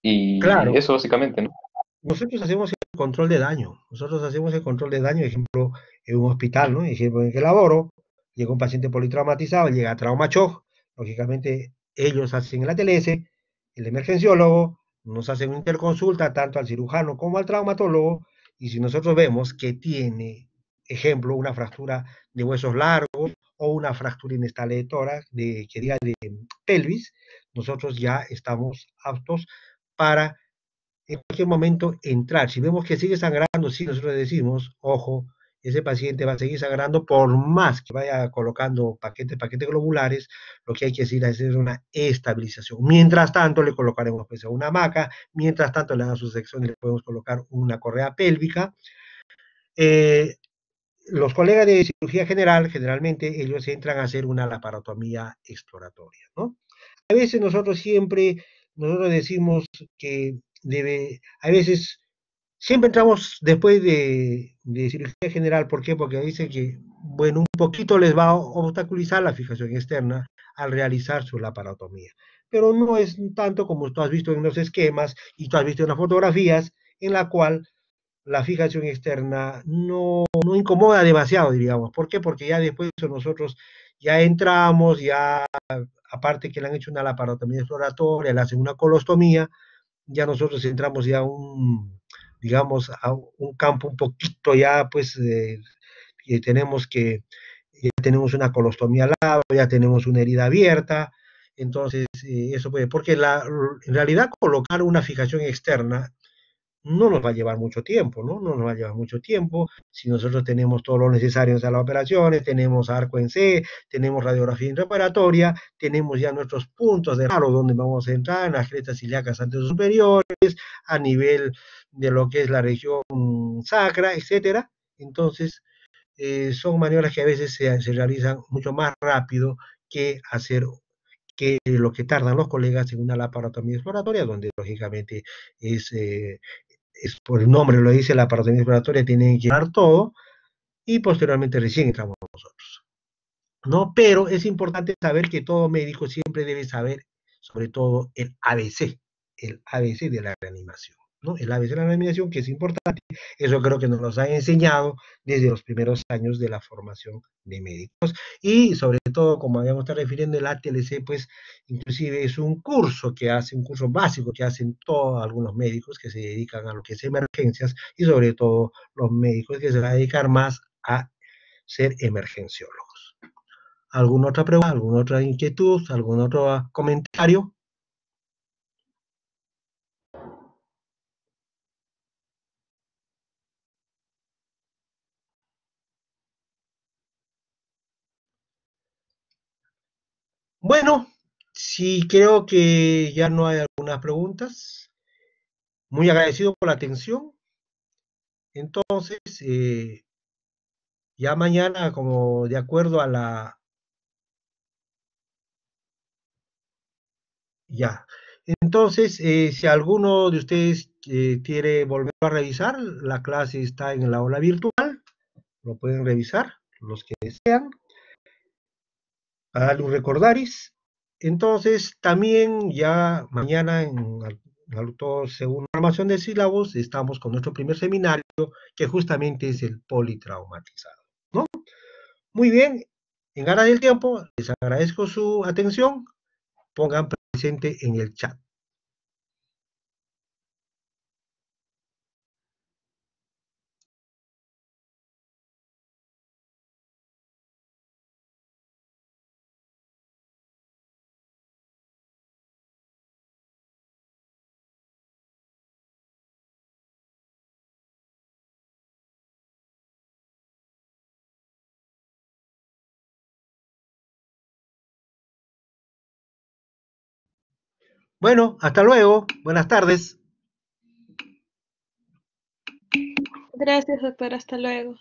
y Claro, eso básicamente, ¿no? Nosotros hacemos el control de daño. Nosotros hacemos el control de daño, ejemplo, en un hospital, ¿no? Ejemplo, en el que laboro, llega un paciente politraumatizado, llega a trauma shock, lógicamente ellos hacen la TLS, el emergenciólogo, nos hacen una interconsulta tanto al cirujano como al traumatólogo, y si nosotros vemos que tiene, ejemplo, una fractura de huesos largos o una fractura inestable de tórax, que diga de pelvis, nosotros ya estamos aptos para en cualquier momento entrar. Si vemos que sigue sangrando, sí, nosotros decimos, ojo, ese paciente va a seguir sangrando por más que vaya colocando paquetes globulares, lo que hay que decir es hacer una estabilización. Mientras tanto, le colocaremos pues, una hamaca, mientras tanto le dan su sección y le podemos colocar una correa pélvica. Eh, los colegas de cirugía general, generalmente ellos entran a hacer una laparotomía exploratoria, ¿no? A veces nosotros decimos que a veces siempre entramos después de cirugía general. ¿Por qué? Porque dice que, bueno, un poquito les va a obstaculizar la fijación externa al realizar su laparotomía. Pero no es tanto como tú has visto en los esquemas y tú has visto en las fotografías, en la cual la fijación externa no incomoda demasiado, diríamos. ¿Por qué? Porque ya después nosotros ya entramos, ya aparte que le han hecho una laparotomía exploratoria, le hacen una colostomía, ya nosotros entramos ya a digamos, a un campo un poquito ya, pues, que ya tenemos una colostomía al lado, ya tenemos una herida abierta, entonces eso puede, porque en realidad colocar una fijación externa no nos va a llevar mucho tiempo, ¿no? No nos va a llevar mucho tiempo si nosotros tenemos todo lo necesario en las operaciones, tenemos arco en C, tenemos radiografía intraoperatoria, tenemos ya nuestros puntos de raro donde vamos a entrar, en las grietas ilíacas anteriores, a nivel de lo que es la región sacra, etcétera. Entonces, son maniobras que a veces se realizan mucho más rápido que hacer que lo que tardan los colegas en una laparotomía exploratoria, donde lógicamente es por el nombre lo dice, la parotomía exploratoria, tienen que llevar todo y posteriormente recién entramos nosotros, ¿no? Pero es importante saber que todo médico siempre debe saber, sobre todo, el ABC de la reanimación, ¿no? El ABC de la reanimación, que es importante, eso creo que nos lo han enseñado desde los primeros años de la formación de médicos. Y sobre todo, como habíamos estado refiriendo, el ATLC, pues, inclusive es un curso básico que hacen todos algunos médicos que se dedican a lo que es emergencias y sobre todo los médicos que se van a dedicar más a ser emergenciólogos. ¿Alguna otra pregunta, alguna otra inquietud, algún otro comentario? Bueno, sí creo que ya no hay algunas preguntas. Muy agradecido por la atención. Entonces, ya mañana, como de acuerdo a Ya. Entonces, si alguno de ustedes quiere volver a revisar, la clase está en la aula virtual, lo pueden revisar, los que desean, a darle un recordaris. Entonces, también ya mañana según formación de sílabos, estamos con nuestro primer seminario, que justamente es el politraumatizado, ¿no? Muy bien, en ganas del tiempo, les agradezco su atención, pongan presente en el chat. Bueno, hasta luego, buenas tardes. Gracias, doctor. Hasta luego.